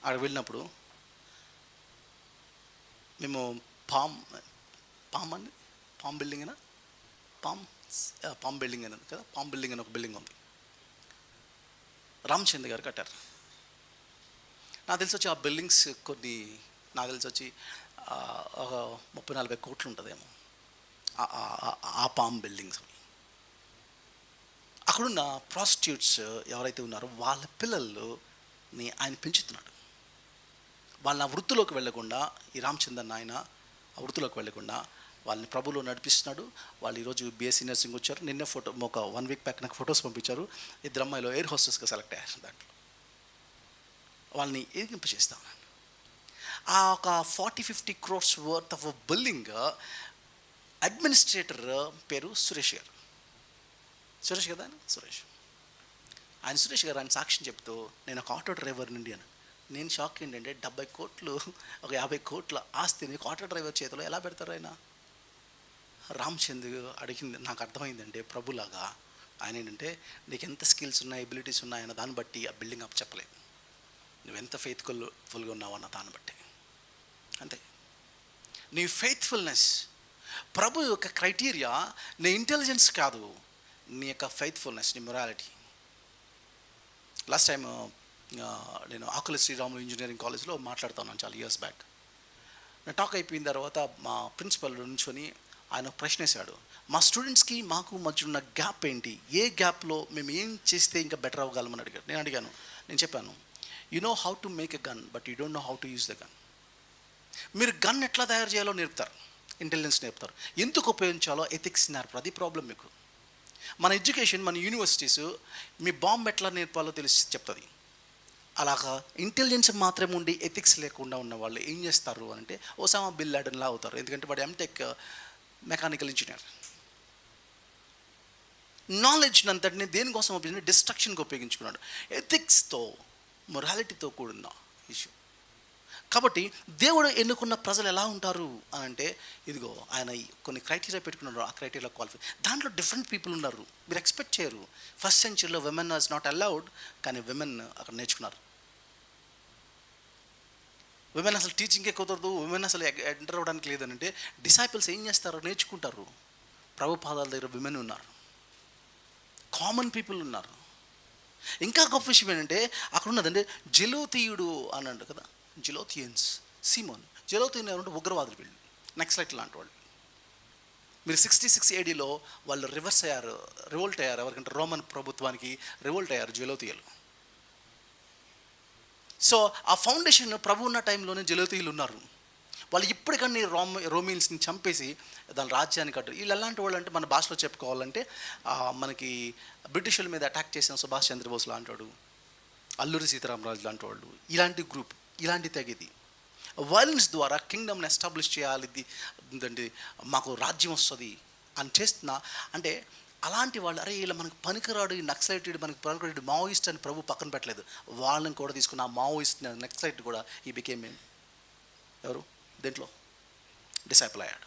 Speaker 1: అక్కడ వెళ్ళినప్పుడు మేము పామ్ బిల్డింగ్ అయినా పామ్ బిల్డింగ్ అయినా కదా, పామ్ బిల్డింగ్ అని ఒక బిల్డింగ్ ఉంది, రామచంద్ర గారు కట్టారు. నాకు తెలిసి వచ్చి ఆ బిల్డింగ్స్ కొన్ని, నాకు తెలిసి వచ్చి ఒక 30-40 కోట్లు ఉంటుందేమో ఆ పామ్ బిల్డింగ్స్. అక్కడున్న ప్రాస్టిట్యూట్స్ ఎవరైతే ఉన్నారో వాళ్ళ పిల్లల్ని ఆయన పెంచుతున్నాడు. వాళ్ళ వృత్తిలోకి వెళ్ళకుండా, ఈ రామచంద్రన్ ఆయన ఆ వృత్తిలోకి వెళ్ళకుండా వాళ్ళని ప్రభులో నడిపిస్తున్నాడు. వాళ్ళు ఈరోజు బీఎస్సీ నర్సింగ్ వచ్చారు. నిన్నే ఒక 1 వీక్ బ్యాక్ నాకు ఫొటోస్ పంపించారు. 2 అమ్మాయిలు ఎయిర్ హోస్టెస్గా సెలెక్ట్ అయ్యారు. దాంట్లో వాళ్ళని ఎదిగింపచేస్తాను. ఆ ఒక 40-50 crores worth of building administrator పేరు సురేష్ గారు. సురేష్ కదా ఆయన? సురేష్ గారు ఆయన సాక్ష్యం చెప్తూ, నేను ఒక ఆటో డ్రైవర్ నుండి అని. నేను షాక్ ఏంటంటే 70 కోట్లు, ఒక 50 కోట్ల ఆస్తిని ఆటో డ్రైవర్ చేతిలో ఎలా పెడతారు ఆయన? రామచంద్ర అడిగింది నాకు అర్థమైందంటే, ప్రభులాగా ఆయన ఏంటంటే, నీకు ఎంత స్కిల్స్ ఉన్నాయి, ఎబిలిటీస్ ఉన్నాయన్న దాన్ని బట్టి ఆ బిల్డింగ్ అప్ చెప్పలేదు, నువ్వెంత ఫుల్గా ఉన్నావు అన్న దాన్ని బట్టి, అంతే. నీ ఫెయిత్ఫుల్నెస్. ప్రభు యొక్క క్రైటీరియా నీ ఇంటెలిజెన్స్ కాదు, నీ యొక్క ఫెయిత్ఫుల్నెస్, నీ మొరాలిటీ. లాస్ట్ టైం నేను ఆకుల శ్రీరాములు ఇంజనీరింగ్ కాలేజ్లో మాట్లాడుతున్నాను చాలా ఇయర్స్ బ్యాక్. నా టాక్ అయిపోయిన తర్వాత మా ప్రిన్సిపల్ నుంచొని ఆయన ప్రశ్న వేశాడు, మా స్టూడెంట్స్కి మాకు మధ్య ఉన్న గ్యాప్ ఏంటి, ఏ గ్యాప్లో మేము ఏం చేస్తే ఇంకా బెటర్ అవ్వగలమని అడిగాడు. నేను చెప్పాను, you know how to make a gun but you don't know how to use the gun. మీరు గన్ ఎట్లా తయారు చేయాలో నేర్పుతారు, ఇంటెలిజెన్స్ నేర్పుతారు, ఎందుకు ఉపయోగించాలో ఎథిక్స్ నేర్పుతారు. అది ప్రాబ్లం మీకు. మన ఎడ్యుకేషన్, మన యూనివర్సిటీస్ మీ బాంబు ఎట్లా నేర్పాలో తెలిసి చెప్తుంది. అలాగా ఇంటెలిజెన్స్ మాత్రమే ఉండి ఎథిక్స్ లేకుండా ఉన్న వాళ్ళు ఏం చేస్తారు అని అంటే ఒసామా బిన్ లాడెన్లా అవుతారు. ఎందుకంటే వాడు ఎంటెక్ మెకానికల్ ఇంజనీర్. నాలెడ్జ్ అంతటిని దేనికోసం ఉపయోగించి డిస్ట్రక్షన్కి ఉపయోగించుకున్నాడు. ఎథిక్స్తో, మొరాలిటీతో కూడిన ఇష్యూ. కాబట్టి దేవుడు ఎన్నుకున్న ప్రజలు ఎలా ఉంటారు అని అంటే, ఇదిగో ఆయన కొన్ని క్రైటీరియా పెట్టుకున్నారు, ఆ క్రైటీరియా క్వాలిఫై. దాంట్లో డిఫరెంట్ పీపుల్ ఉన్నారు, మీరు ఎక్స్పెక్ట్ చేయరు. ఫస్ట్ సెంచరీలో విమెన్ వాజ్ నాట్ అలౌడ్, కానీ విమెన్ అక్కడ నేర్చుకున్నారు. విమెన్ అసలు టీచింగే కుదరదు, విమెన్ అసలు ఎంటర్ అవ్వడానికి లేదనంటే డిసైపుల్స్ ఏం చేస్తారు, నేర్చుకుంటారు. ప్రభు పాదాల దగ్గర విమెన్ ఉన్నారు, కామన్ పీపుల్ ఉన్నారు. ఇంకా గొప్ప విషయం ఏంటంటే అక్కడ ఉన్నదంటే జెలోతీయుడు అన్నాడు కదా, జెలోథియన్స్, సిమోన్. జెలోథియన్ ఎవరంటే ఉగ్రవాదులు, వీళ్ళు నక్సలైట్ లాంటి వాళ్ళు. మీరు 66 AD వాళ్ళు రివోల్ట్ అయ్యారు. ఎవరికంటే రోమన్ ప్రభుత్వానికి రివోల్ట్ అయ్యారు జెలోథియలు. సో ఆ ఫౌండేషన్ ప్రభు ఉన్న టైంలోనే జెలోథియలు ఉన్నారు. వాళ్ళు ఇప్పటికన్నీ రోమిల్స్ని చంపేసి దాని రాజ్యాన్ని కట్టారు. వీళ్ళు ఎలాంటి వాళ్ళు అంటే మన భాషలో చెప్పుకోవాలంటే మనకి బ్రిటిషుల మీద అటాక్ చేసిన సుభాష్ చంద్రబోస్ లాంటి వాడు, అల్లూరి సీతారామరాజు లాంటి వాళ్ళు, ఇలాంటి గ్రూప్, ఇలాంటి తెగిది వైలెన్స్ ద్వారా కింగ్డమ్ని ఎస్టాబ్లిష్ చేయాలి, ఏంటంటే మాకు రాజ్యం వస్తుంది అని చేస్తున్నా. అంటే అలాంటి వాళ్ళు, అరే ఇలా మనకు పనికిరాడు, ఈ నక్సలైట్ మనకు పనికిరాడు మావోయిస్ట్ అని ప్రభు పక్కన పెట్టలేదు. వాళ్ళని కూడా తీసుకున్న ఆ మావోయిస్ట్ నక్సలైట్ కూడా ఈ బికేమ్ ఎవరు దేంట్లో డిసైపుల్ అయ్యాడు.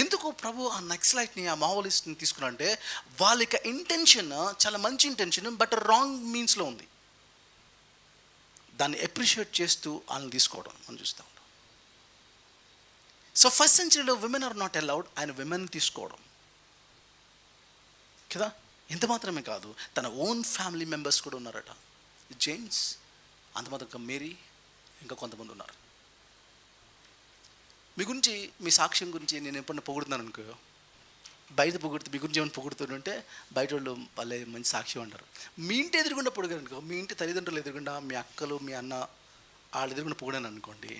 Speaker 1: ఎందుకు ప్రభు ఆ నక్సలైట్ని, ఆ మావోయిస్ట్ని తీసుకున్నా అంటే వాళ్ళ యొక్క ఇంటెన్షన్ చాలా మంచి ఇంటెన్షన్, బట్ రాంగ్ మీన్స్లో ఉంది. దాన్ని అప్రిషియేట్ చేస్తూ వాళ్ళని తీసుకోవడం మనం చూస్తూ ఉంటాం. సో ఫస్ట్ సెంచరీలో విమెన్ ఆర్ నాట్ అలౌడ్, ఆయన విమెన్ తీసుకోవడం కదా. ఎంత మాత్రమే కాదు, తన ఓన్ ఫ్యామిలీ మెంబర్స్ కూడా ఉన్నారట. జేమ్స్, అంత మాత్రం మేరీ, ఇంకా కొంతమంది ఉన్నారు. మీ గురించి, మీ సాక్ష్యం గురించి నేను ఎప్పుడన్నా పొగుడుతున్నాను అనుకో, బయట పొగుడుతూ మీ గురించి ఏమైనా పొగుడుతుంటే బయట వాళ్ళు వాళ్ళే మంచి సాక్ష్యం అంటారు. మీ ఇంటి ఎదురుగుండా పొడిగాను అనుకో, మీ ఇంటి తల్లిదండ్రులు ఎదురుగుండా, మీ అక్కలు, మీ అన్న వాళ్ళు ఎదురుగుండా పొగిడాను అనుకోండి,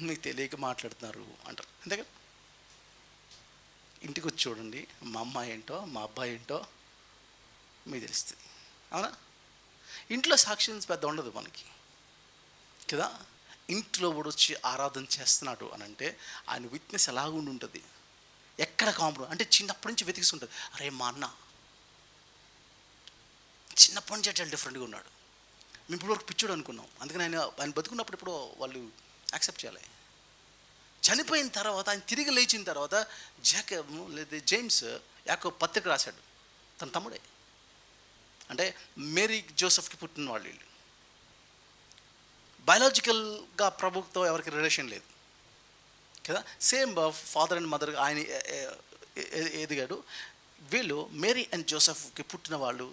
Speaker 1: మీకు తెలియక మాట్లాడుతున్నారు అంటారు. అంతేగా. ఇంటికి వచ్చి చూడండి, మా అమ్మాయి ఏంటో, మా అబ్బాయి ఏంటో మీకు తెలుస్తుంది. అవునా? ఇంట్లో సాక్ష్యం పెద్ద ఉండదు మనకి కదా. ఇంట్లో కూడా వచ్చి ఆరాధన చేస్తున్నాడు అని అంటే ఆయన విట్నెస్ ఎలాగుండి ఉంటుంది, ఎక్కడ కాంప్రమైజ్ అంటే చిన్నప్పటి నుంచి వెతికిస్తుంటుంది. అరే మా అన్న చిన్నప్పటి నుంచి అట్లా డిఫరెంట్గా ఉన్నాడు, మేము ఇప్పుడు వరకు పిచ్చుడు అనుకున్నాం, అందుకని ఆయన బతుకున్నప్పుడు ఇప్పుడు వాళ్ళు యాక్సెప్ట్ చేయాలి. చనిపోయిన తర్వాత ఆయన తిరిగి లేచిన తర్వాత లేదా జేమ్స్ యాకోబు పత్రిక రాశాడు, తన తమ్ముడే. అంటే మేరీ జోసెఫ్కి పుట్టిన వాళ్ళు వీళ్ళు. బయాలజికల్గా ప్రభుత్వం ఎవరికి రిలేషన్ లేదు కదా, సేమ్ ఫాదర్ అండ్ మదర్ ఆయన ఎదిగాడు. వీళ్ళు మేరీ అండ్ జోసెఫ్కి పుట్టిన వాళ్ళు.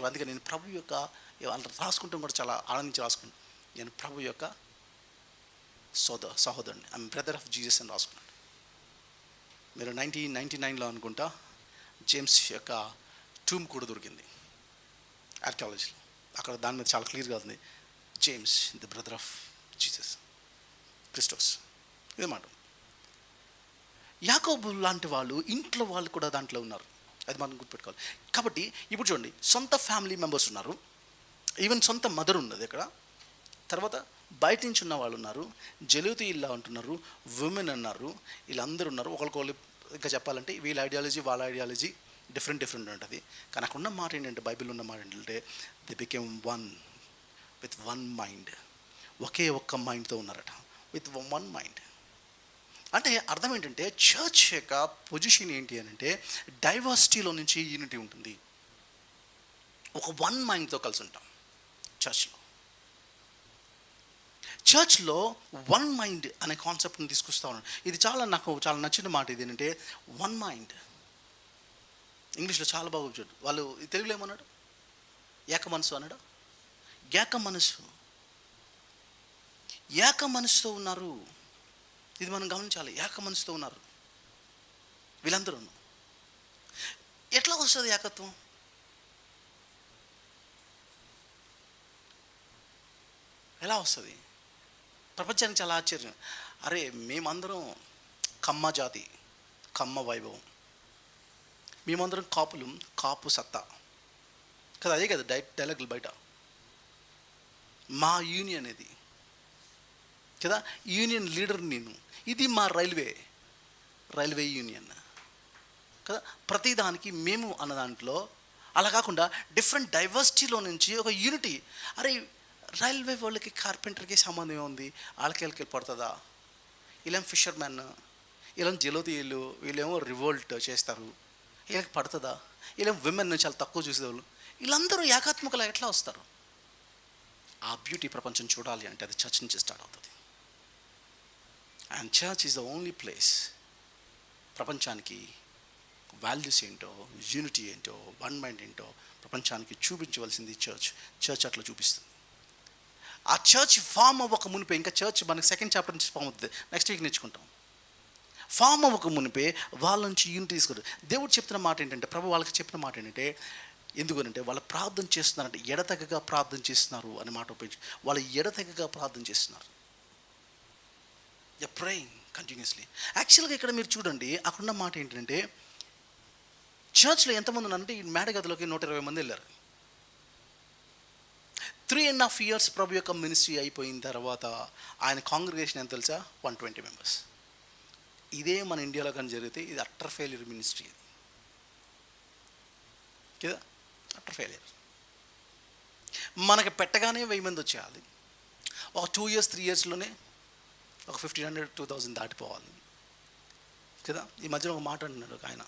Speaker 1: అందుకే నేను ప్రభు యొక్క రాసుకుంటాం కూడా చాలా ఆనందించి రాసుకున్నాను. నేను ప్రభు యొక్క సహోదరుని, ఐఎమ్ బ్రదర్ ఆఫ్ జీసస్ అని రాసుకున్నాను. మీరు 1999 అనుకుంటా జేమ్స్ యొక్క టూమ్ కూడా దొరికింది ఆర్కియాలజీలో. అక్కడ దాని మీద చాలా క్లియర్గా ఉంది, James the brother of Jesus Christos. ఇదే మాట. యాకోబు లాంటి వాళ్ళు ఇంట్లో వాళ్ళు కూడా దాంట్లో ఉన్నారు, అది మనం గుర్తుపెట్టుకోవాలి. కాబట్టి ఇప్పుడు చూడండి, సొంత ఫ్యామిలీ మెంబర్స్ ఉన్నారు, ఈవెన్ సొంత మదర్ ఉన్నది ఇక్కడ. తర్వాత బయట నుంచి ఉన్న వాళ్ళు ఉన్నారు, జెలోతి ఇలా ఉంటున్నారు, ఉమెన్ అన్నారు, వీళ్ళందరూ ఉన్నారు. ఒకరికొకరు ఇంకా చెప్పాలంటే వీళ్ళ ఐడియాలజీ వాళ్ళ ఐడియాలజీ డిఫరెంట్ ఉంటుంది. కానీ అక్కడ ఉన్న మాట ఏంటంటే, బైబిల్ ఉన్న మాట ఏంటంటే they became one with one mind. ఒకే ఒక్క మైండ్తో ఉన్నారట, విత్ వన్ మైండ్. అంటే అర్థం ఏంటంటే చర్చ్ యొక్క పొజిషన్ ఏంటి అని అంటే డైవర్సిటీలో నుంచి యూనిటీ ఉంటుంది. ఒక వన్ మైండ్తో కలిసి ఉంటాం చర్చ్లో. చర్చ్లో వన్ మైండ్ అనే కాన్సెప్ట్ని తీసుకొస్తా ఉన్నాడు. ఇది నాకు చాలా నచ్చిన మాట. ఇది ఏంటంటే వన్ మైండ్. ఇంగ్లీష్లో చాలా బాగా చూడు. వాళ్ళు తెలుగులో ఏమన్నాడు? ఏక మనసు అన్నాడు. ఏక మనసు, ఏక మనసుతో ఉన్నారు. ఇది మనం గమనించాలి. ఏక మనసుతో ఉన్నారు వీళ్ళందరూ. ఎట్లా వస్తుంది ఏకత్వం? ఎలా వస్తుంది? ప్రపంచానికి చాలా ఆశ్చర్యం. అరే మేమందరం కమ్మ జాతి, కమ్మ వైభవం, మేమందరం కాపులు, కాపు సత్తా కదా. అదే కదా డైలాగులు బయట. మా యూనియన్ ఇది కదా, యూనియన్ లీడర్ నేను. ఇది మా రైల్వే యూనియన్ కదా. ప్రతిదానికి మేము అన్న దాంట్లో అలా కాకుండా డిఫరెంట్ డైవర్సిటీలో నుంచి ఒక యూనిటీ. అరే రైల్వే వాళ్ళకి కార్పెంటర్కి సంబంధం ఏముంది? వాళ్ళకి పడుతుందా? వీళ్ళేమో ఫిషర్మెన్, వీళ్ళేమో జలోదీయులు, వీళ్ళేమో రివోల్ట్ చేస్తారు, వీళ్ళకి పడుతుందా? వీళ్ళేమో విమెన్ చాలా తక్కువ చూసేవాళ్ళు. వీళ్ళందరూ ఏకాత్మకలా ఎట్లా వస్తారు? ఆ బ్యూటీ ప్రపంచం చూడాలి అంటే అది చర్చ్ నుంచి స్టార్ట్ అవుతుంది. And church is the only place ప్రపంచానికి వాల్యూస్ ఏంటో, యూనిటీ ఏంటో, వన్ మైండ్ ఏంటో ప్రపంచానికి చూపించవలసింది చర్చ్ అట్లా చూపిస్తుంది. ఆ చర్చ్ ఫామ్ అవ్వక మునిపే, ఇంకా చర్చ్ మనకి సెకండ్ చాప్టర్ నుంచి ఫామ్ అవుతుంది, నెక్స్ట్ వీక్ నేర్చుకుంటాం. ఫామ్ అవ్వక మునిపే వాళ్ళ నుంచి యూనిటీ తీసుకుంటారు. దేవుడు చెప్తున్న మాట ఏంటంటే, ప్రభు వాళ్ళకి చెప్పిన మాట ఏంటంటే, ఎందుకనంటే వాళ్ళు ప్రార్థన చేస్తున్నారంటే ఎడతెగగా ప్రార్థన చేస్తున్నారు అనే మాట ఉపయోగించి, వాళ్ళు ఎడతెగగా ప్రార్థన చేస్తున్నారు. Praying continuously. యాక్చువల్గా ఇక్కడ మీరు చూడండి, అక్కడున్న మాట ఏంటంటే, చర్చ్లో ఎంతమంది ఉన్నారంటే ఈ మేడగదిలోకి 120 మంది వెళ్ళారు. 3.5 years ప్రభు యొక్క మినిస్ట్రీ అయిపోయిన తర్వాత ఆయన కాంగ్రిగేషన్ ఎంత తెలుసా? 120 members. ఇదే మన ఇండియాలో కానీ జరిగితే ఇది అట్టర్ ఫెయిల్యూర్ మినిస్ట్రీ. ఇది కదా, అట్టర్ ఫెయిల్యూర్. మనకి పెట్టగానే 1000 మంది వచ్చేయాలి. ఒక 2 years 3 yearsలోనే ఒక 1500 2000 దాటిపోవాలి కదా. ఈ మధ్యన ఒక మాట అంటున్నాడు ఒక ఆయన.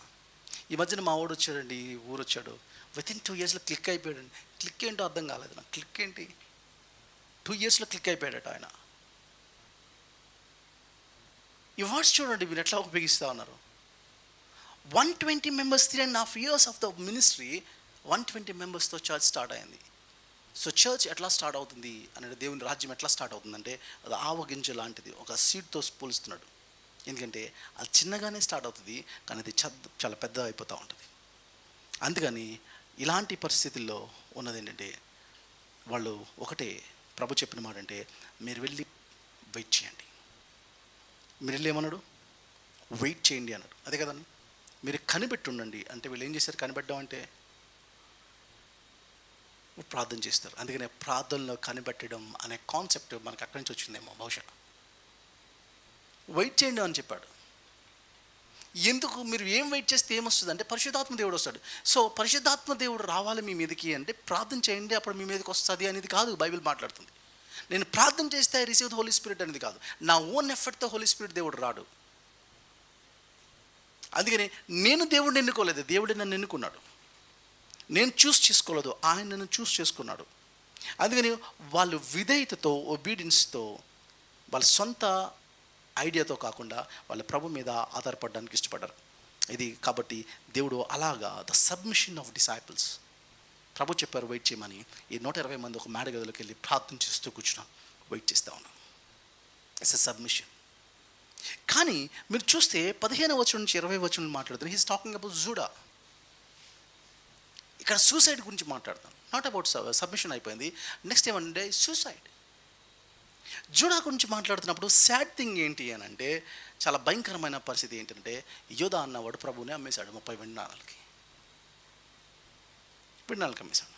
Speaker 1: ఈ మధ్యన మా వాడు వచ్చాడండి, ఊరు వచ్చాడు, వితిన్ 2 yearsలో క్లిక్ అయిపోయాడండి. క్లిక్ ఏంటో అర్థం కాలేదు నాకు. క్లిక్ ఏంటి? 2 yearsలో క్లిక్ అయిపోయాడట ఆయన. ఈ వర్డ్స్ చూడండి మీరు ఎట్లా ఉపయోగిస్తూ ఉన్నారు. 120 members, 3.5 years of the ministry, 120 membersతో చర్చ్ స్టార్ట్ అయింది. సో చర్చ్ ఎట్లా స్టార్ట్ అవుతుంది అంటే, దేవుని రాజ్యం ఎట్లా స్టార్ట్ అవుతుందంటే అది ఆవగింజ లాంటిది, ఒక సీడ్తో పోలుస్తున్నాడు. ఎందుకంటే అది చిన్నగానే స్టార్ట్ అవుతుంది, కానీ అది చాలా పెద్ద అయిపోతూ ఉంటుంది. అందుకని ఇలాంటి పరిస్థితుల్లో ఉన్నది ఏంటంటే, వాళ్ళు ఒకటే ప్రభు చెప్పిన మాట అంటే, మీరు వెళ్ళి వెయిట్ చేయండి. మీరు వెళ్ళి ఏమన్నాడు? వెయిట్ చేయండి అన్నాడు. అదే కదండి, మీరు కనిపెట్టి ఉండండి అంటే. వీళ్ళు ఏం చేశారు? కనిపెట్టడం అంటే ప్రార్థన చేస్తారు. అందుకనే ప్రార్థనలో కనిపెట్టడం అనే కాన్సెప్ట్ మనకు అక్కడి నుంచి వచ్చిందేమో బహుశా. వెయిట్ చేయండి అని చెప్పాడు. ఎందుకు? మీరు ఏం వెయిట్ చేస్తే ఏమొస్తుంది అంటే పరిశుద్ధాత్మ దేవుడు వస్తాడు. సో పరిశుద్ధాత్మ దేవుడు రావాలి మీ మీదకి అంటే ప్రార్థన చేయండి, అప్పుడు మీ మీదకి వస్తుంది అనేది కాదు బైబిల్ మాట్లాడుతుంది. నేను ప్రార్థన చేస్తే I receive the Holy Spirit అనేది కాదు. నా ఓన్ ఎఫర్ట్తో హోలీ స్పిరిట్ దేవుడు రాడు. అందుకని నేను దేవుడిని ఎన్నుకోలేదు, దేవుడే నన్ను ఎన్నుకున్నాడు. నేను చూస్ చేసుకోలేదు, ఆయన నన్ను చూస్ చేసుకున్నాడు. అందుకని వాళ్ళు విధేయతతో, ఒబీడియన్స్తో, వాళ్ళ సొంత ఐడియాతో కాకుండా వాళ్ళ ప్రభు మీద ఆధారపడడానికి ఇష్టపడ్డారు. ఇది కాబట్టి దేవుడు అలాగా ద సబ్మిషన్ ఆఫ్ డిసైపుల్స్. ప్రభు చెప్పారు వెయిట్ చేయమని. ఈ 120 మంది ఒక మేడ గదిలోకి వెళ్ళి ప్రార్థన చేస్తూ కూర్చున్నాం, వెయిట్ చేస్తూ ఉన్నాం. It's a submission. కానీ మీరు చూస్తే 15వ వచనం నుంచి 20వ వచనం మాట్లాడుతున్నారు. He's talking about JUDA. ఇక్కడ సూసైడ్ గురించి మాట్లాడతాను. నాట్ అబౌట్ సబ్మిషన్ అయిపోయింది. నెక్స్ట్ ఏమంటే సూసైడ్. జూడా గురించి మాట్లాడుతున్నప్పుడు సాడ్ థింగ్ ఏంటి అని అంటే, చాలా భయంకరమైన పరిస్థితి ఏంటంటే, యోధా అన్నవాడు ప్రభువుని అమ్మేశాడు 30 వెండి నాణాలకి. పిండాలకు అమ్మేశాడు.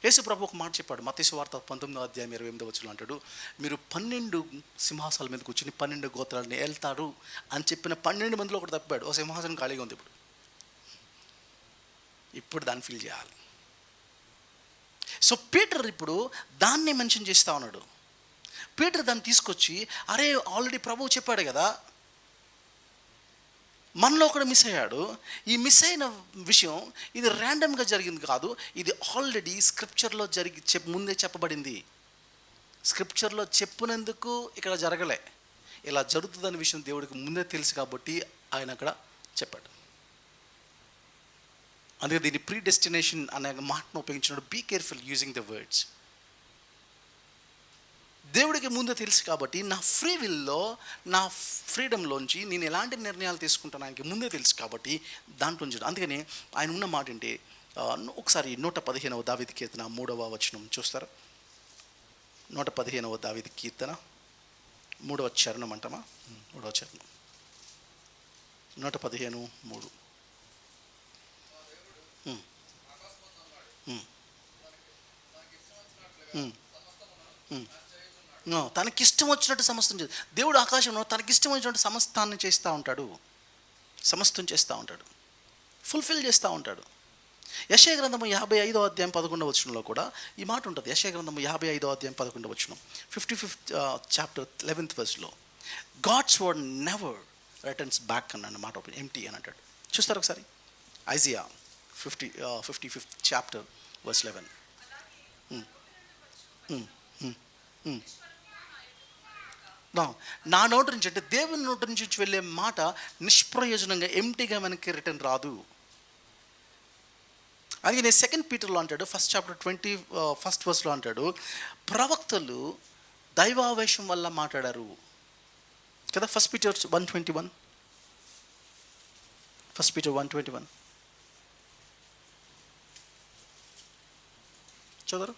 Speaker 1: యేసు ప్రభు ఒక మాట చెప్పాడు, మత్తయి సువార్త 19వ అధ్యాయం 28వ వచనంలో అంటాడు, మీరు 12 సింహాసాల మీద కూర్చుని 12 గోత్రాలని వెళ్తారు అని చెప్పిన 12 మందిలో ఒకటి తప్పాడు. ఒక సింహాసనం ఖాళీగా ఉంది. ఇప్పుడు దాన్ని ఫీల్ చేయాలి. సో పీటర్ ఇప్పుడు దాన్ని మెన్షన్ చేస్తూ ఉన్నాడు. పీటర్ దాన్ని తీసుకొచ్చి, అరే ఆల్రెడీ ప్రభువు చెప్పాడు కదా, మనలో ఒకడు మిస్ అయ్యాడు. ఈ మిస్ అయిన విషయం ఇది ర్యాండమ్గా జరిగింది కాదు, ఇది ఆల్రెడీ స్క్రిప్చర్లో ముందే చెప్పబడింది. స్క్రిప్చర్లో చెప్పినందుకు ఇక్కడ జరగలే, ఇలా జరుగుతుందనే విషయం దేవుడికి ముందే తెలుసు కాబట్టి ఆయన అక్కడ చెప్పాడు. అందుకే దీన్ని ప్రీ డెస్టినేషన్ అనే మాటను ఉపయోగించినప్పుడు be careful using the words. దేవుడికి ముందే తెలుసు కాబట్టి నా ఫ్రీ విల్లో, నా ఫ్రీడంలోంచి నేను ఎలాంటి నిర్ణయాలు తీసుకుంటాను ఆయనకి ముందే తెలుసు కాబట్టి దాంట్లో నుంచి. అందుకని ఆయన ఉన్న మాట ఏంటి, ఒకసారి 115వ దావీదు కీర్తన 3వ వచనం చూస్తారా? 115వ దావీదు కీర్తన 3వ చరణం అంటామా? 3వ చరణం 115:3. తనకిష్టం వచ్చినట్టు సమస్తం దేవుడు ఆకాశంలో తనకిష్టం వచ్చినట్టు సమస్తాన్ని చేస్తూ ఉంటాడు, సమస్తం చేస్తూ ఉంటాడు, ఫుల్ఫిల్ చేస్తూ ఉంటాడు. యెషయా గ్రంథము 55వ అధ్యాయం 11వ వచనంలో కూడా ఈ మాట ఉంటుంది. యెషయా గ్రంథము 55వ అధ్యాయం 11వ వచనం, 55th chapter 11th verseలో God's word never returns back అన్న మాట ఎంటీ అని అంటాడు. చూస్తారు ఒకసారి ఐజియా 55th chapter verse 11. నా నోటి నుంచి అంటే దేవుని నోటి నుంచి వెళ్ళే మాట నిష్ప్రయోజనంగా ఎంటీగా మనకి రిటర్న్ రాదు. అందుకే నేను 2 Peterలో అంటాడు, 1st chapter 21st verseలో అంటాడు, ప్రవక్తలు దైవావేశం వల్ల మాట్లాడారు కదా. 1 Peter 1:21, 1 Peter 1:21 చదవరు.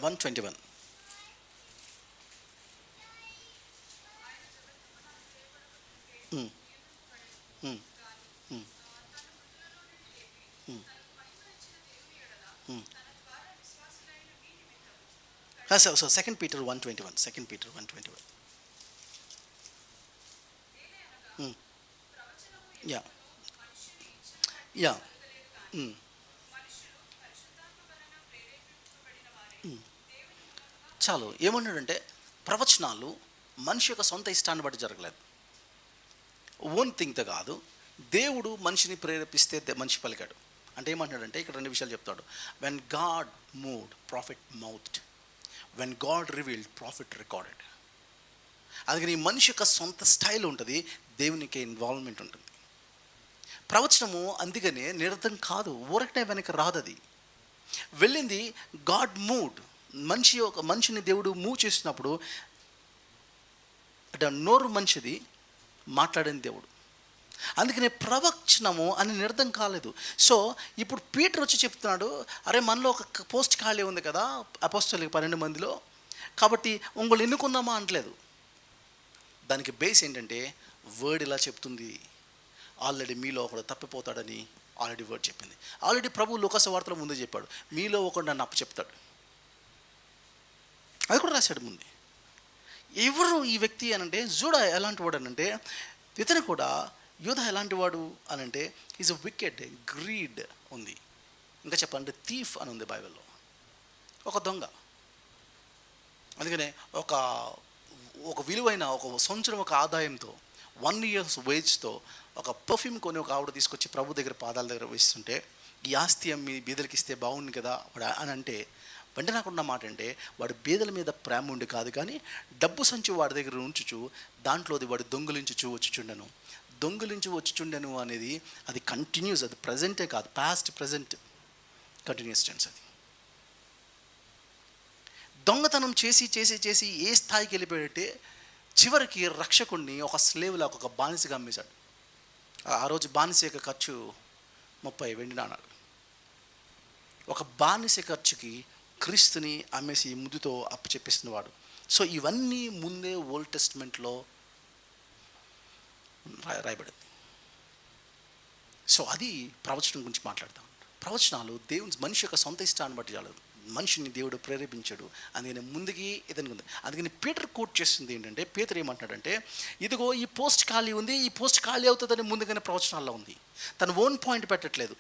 Speaker 1: 1:21 So 2 Peter 1:21, 2 Peter 1:21. Yeah. Yeah. చాలు. ఏమన్నాడంటే ప్రవచనాలు మనిషి యొక్క సొంత ఇష్టాన్ని బట్టి జరగలేదు, ఓన్ థింగ్తో కాదు. దేవుడు మనిషిని ప్రేరేపిస్తే మనిషి పలికాడు. అంటే ఏమంటున్నాడంటే ఇక్కడ 2 విషయాలు చెప్తాడు. When God moved profit mouthed, when God revealed profit recorded. అందుకని మనిషి యొక్క సొంత స్టైల్ ఉంటుంది, దేవునికి ఇన్వాల్వ్మెంట్ ఉంటుంది. ప్రవచనము అందుకనే నిరర్థం కాదు, ఊరకనే వెనక రాదు. అది వెళ్ళింది గాడ్ మూడ్. మనిషిని దేవుడు మూవ్ చేసినప్పుడు అంటే నోరు మనిషిది, మాట్లాడిన దేవుడు. అందుకనే ప్రవచనము అని నిరర్థం కాలేదు. సో ఇప్పుడు పీటర్ వచ్చి చెప్తున్నాడు, అరే మనలో ఒక పోస్ట్ ఖాళీ ఉంది కదా అపోస్తలులకు 12 మందిలో, కాబట్టి ఇంకొకళ్ళు ఎన్నుకుందామా అనట్లేదు. దానికి బేస్ ఏంటంటే వర్డ్ ఇలా చెప్తుంది, ఆల్రెడీ మీలో ఒకడు తప్పిపోతాడని ఆల్రెడీ వర్డ్ చెప్పింది. ఆల్రెడీ ప్రభు లూకాసు వార్తలో ముందే చెప్పాడు, మీలో ఒకడు నన్ను అప్పచెప్తాడు. అది కూడా రాశాడు ముందే. ఎవరు ఈ వ్యక్తి అనంటే జూడా ఎలాంటి వాడు అనంటే, ఇతను కూడా యూదా ఎలాంటి వాడు అనంటే ఈజ్ అ వికెడ్, గ్రీడ్ ఉంది. ఇంకా చెప్పాలంటే థీఫ్ అని ఉంది బైబిల్లో, ఒక దొంగ. అందుకనే ఒక విలువైన ఒక సంవత్సరం ఒక ఆదాయంతో 1 year's వేజ్తో ఒక పర్ఫ్యూమ్ కొని ఒక ఆవిడ తీసుకొచ్చి ప్రభు దగ్గర పాదాల దగ్గర వేస్తుంటే, ఈ ఆస్తి అమ్మి బీదలకి ఇస్తే బాగుంది కదా అని అంటే, వెంటనే నాకున్న మాట అంటే వాడు బీదల మీద ప్రేమ ఉండి కాదు, కానీ డబ్బు సంచి వాడి దగ్గర ఉంచుచు దాంట్లోది వాడు దొంగిలించుచు వచ్చుచుండెను అనేది అది కంటిన్యూస్, అది ప్రజెంటే కాదు, పాస్ట్ ప్రజెంట్ కంటిన్యూస్ టెన్స్. అది దొంగతనం చేసి ఏ స్థాయికి వెళ్ళిపోయాడంటే చివరికి రక్షకుడిని ఒక స్లేవ్లా ఒక బానిసగా అమ్మేశాడు. ఆ రోజు బానిస యొక్క ఖర్చు 30 వెండి నాణాలు. ఒక బానిస ఖర్చుకి క్రీస్తుని అమ్మేసి ముద్దుతో అప్పు చెప్పిస్తున్న వాడు. సో ఇవన్నీ ముందే ఓల్డ్ టెస్ట్మెంట్లో రాయబడింది. సో అది ప్రవచనం గురించి మాట్లాడతాం. ప్రవచనాలు దేవుని మనిషి యొక్క సొంత ఇష్టాన్ని బట్టి చాలదు, మనిషిని దేవుడు ప్రేరేపించాడు. అందుకని ముందుకి ఇతనికి ఉంది. అందుకని పీటర్ కోట్ చేస్తుంది ఏంటంటే, పీటర్ ఏమంటాడంటే, ఇదిగో ఈ పోస్ట్ ఖాళీ ఉంది, ఈ పోస్ట్ ఖాళీ అవుతుందని ముందుగానే ప్రవచనాల్లో ఉంది. తన ఓన్ పాయింట్ పెట్టట్లేదు,